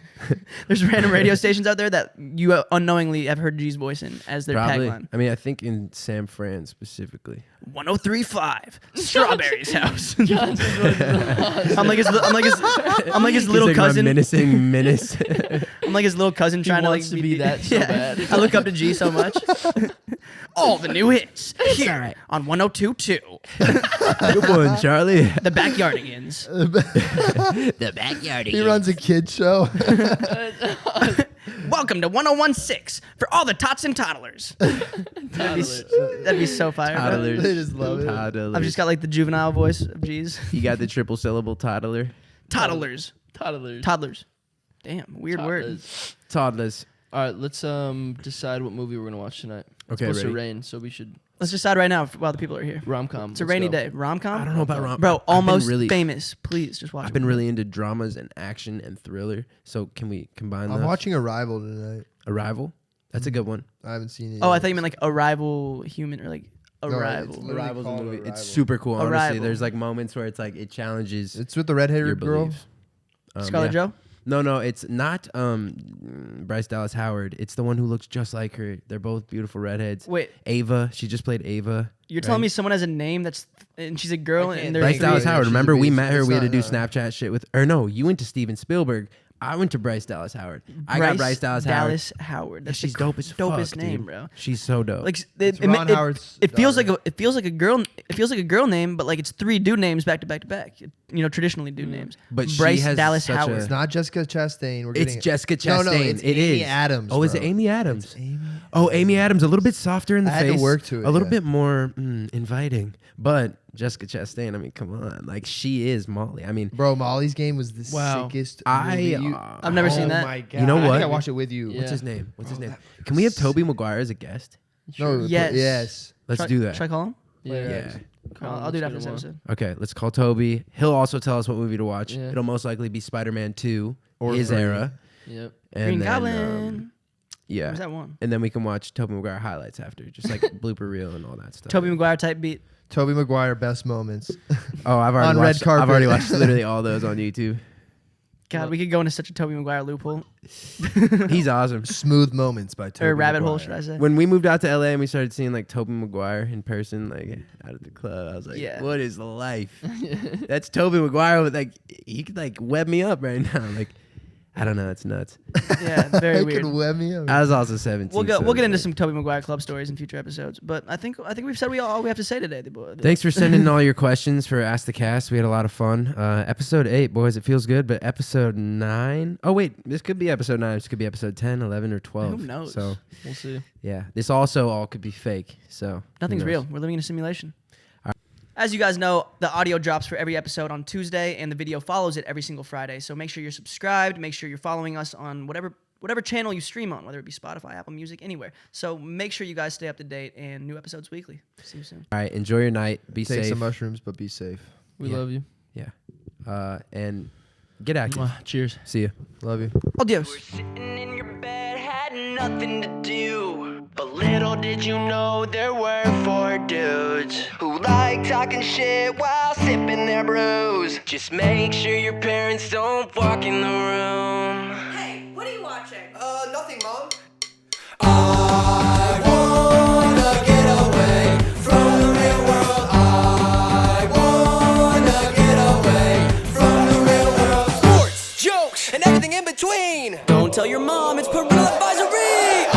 random radio stations out there that you unknowingly have heard G's voice in as their Probably. tagline. I mean, I think in San Fran specifically. 103.5 Strawberry's house. Johnson's voice is awesome. I'm like his little He's like cousin. my menacing menace. I'm like his little cousin trying to like wants to be that so bad. I look up to G so much. All the new hits here on 102.2. Good one, Charlie. The Backyardigans. The backyard. He runs a kid show. Welcome to 101.6 for all the tots and toddlers. That'd be so fire. bro. Toddlers. They just love it. Toddlers. I've just got like the juvenile voice of G's. You got the triple syllable toddler. Toddlers. Toddlers. Toddlers. Damn, weird word. Toddlers. Toddlers. All right, let's decide what movie we're gonna watch tonight. It's Okay, supposed to ready? rain, so we should Let's decide right now while the people are here. rom-com. It's a Let's rainy go. day. Rom-com? I don't know about rom. Bro, I've been almost really, famous. Please, just watch I've it. been really into dramas and action and thriller. So can we combine I'm those? watching Arrival tonight. Arrival. That's a good one. I haven't seen it. Oh, yet. I thought you meant like Arrival Human or like it's Arrival. literally Arrival's a called movie. Arrival. It's super cool. Honestly, Arrival. there's like moments where it's like it challenges It's with the red your haired girl. beliefs. Scarlett Yeah. Joe? No, it's not Bryce Dallas Howard. It's the one who looks just like her. They're both beautiful redheads. Wait, Ava, she just played Ava. you're telling right? me someone has a name that's and she's a girl I can't and they're Bryce think Dallas Yeah, Howard. she's a Remember, we beast. met her. It's We had to not, do no. Snapchat shit with. Or no, you went to Steven Spielberg. I went to Bryce Dallas Howard. I got Bryce Dallas Howard. That's She's the dope as dopest fuck, name, dude. bro. She's so dope. Like It's Ron Howard's it feels daughter. like a girl name, but like it's three dude names back to back to back. You know, traditionally dude names. But she Bryce has Dallas such Howard. a- It's not Jessica Chastain. We're it's getting it. Jessica Chastain. No, it's it Amy is. Adams. Oh, is it bro. Amy Adams? It's Amy. Oh, Amy Adams, a little bit softer in the I had to face. work to it, A little yeah. bit more inviting. But Jessica Chastain, I mean, come on. Like, she is Molly. I mean, Bro, Molly's Game was the Wow. sickest. I. movie. I've never seen that. Oh my god! You know I what? think I watched it with you. Yeah. What's his name? What's his Bro, name? that Can we have was- Tobey Maguire as a guest? No. Yes. Yes. Let's Should I- do that. Should I call him? Yeah. I'll do it after this episode. Okay, let's call Toby. He'll also tell us what movie to watch. Yeah. It'll most likely be Spider-Man 2, Or his 3. era. Yep. And Green then, Goblin. yeah. Where's that one? And then we can watch Tobey Maguire highlights after, just like blooper reel and all that stuff. Toby Maguire type beat. Tobey Maguire best moments. Oh, I've already on red watched. carpet. I've already watched literally all those on YouTube. God, Well- we could go into such a Toby Maguire loophole He's awesome. Smooth moments by Tobey or rabbit hole, Maguire. should I say? When we moved out to LA and we started seeing like Tobey Maguire in person, like out at the club, I was like, Yeah. "What is life?" That's Tobey Maguire. With like, he could like web me up right now. Like, I don't know. It's nuts. Yeah, very It weird. could web me up. I was also 17. We'll get into so- some Toby Maguire club stories in future episodes, but I think we've said all we have to say today. Thanks for sending all your questions for Ask the Cast. We had a lot of fun. Episode 8, boys, it feels good. But episode 9, oh wait, this could be episode 9. This could be episode 10, 11, or 12. Who knows? So We'll see. yeah, this also all could be fake. So who Nothing's knows? real. We're living in a simulation. As you guys know, the audio drops for every episode on Tuesday, and the video follows it every single Friday. So make sure you're subscribed. Make sure you're following us on whatever channel you stream on, whether it be Spotify, Apple Music, anywhere. So make sure you guys stay up to date and new episodes weekly. See you soon. All right, enjoy your night. Be Take safe. some mushrooms, but be safe. We Yeah. love you. And Get active. Mwah. Cheers. See ya. Love you. Adios. Sitting in your bed, had nothing to do. But little did you know there were 4 dudes who like talking shit while sipping their brews. Just make sure your parents don't walk in the room. Hey, what are you watching? Nothing, Mom. I wanna get away from the real world. I wanna get away from the real world. Sports, jokes, and everything in between. Don't tell your mom, it's parental advisory.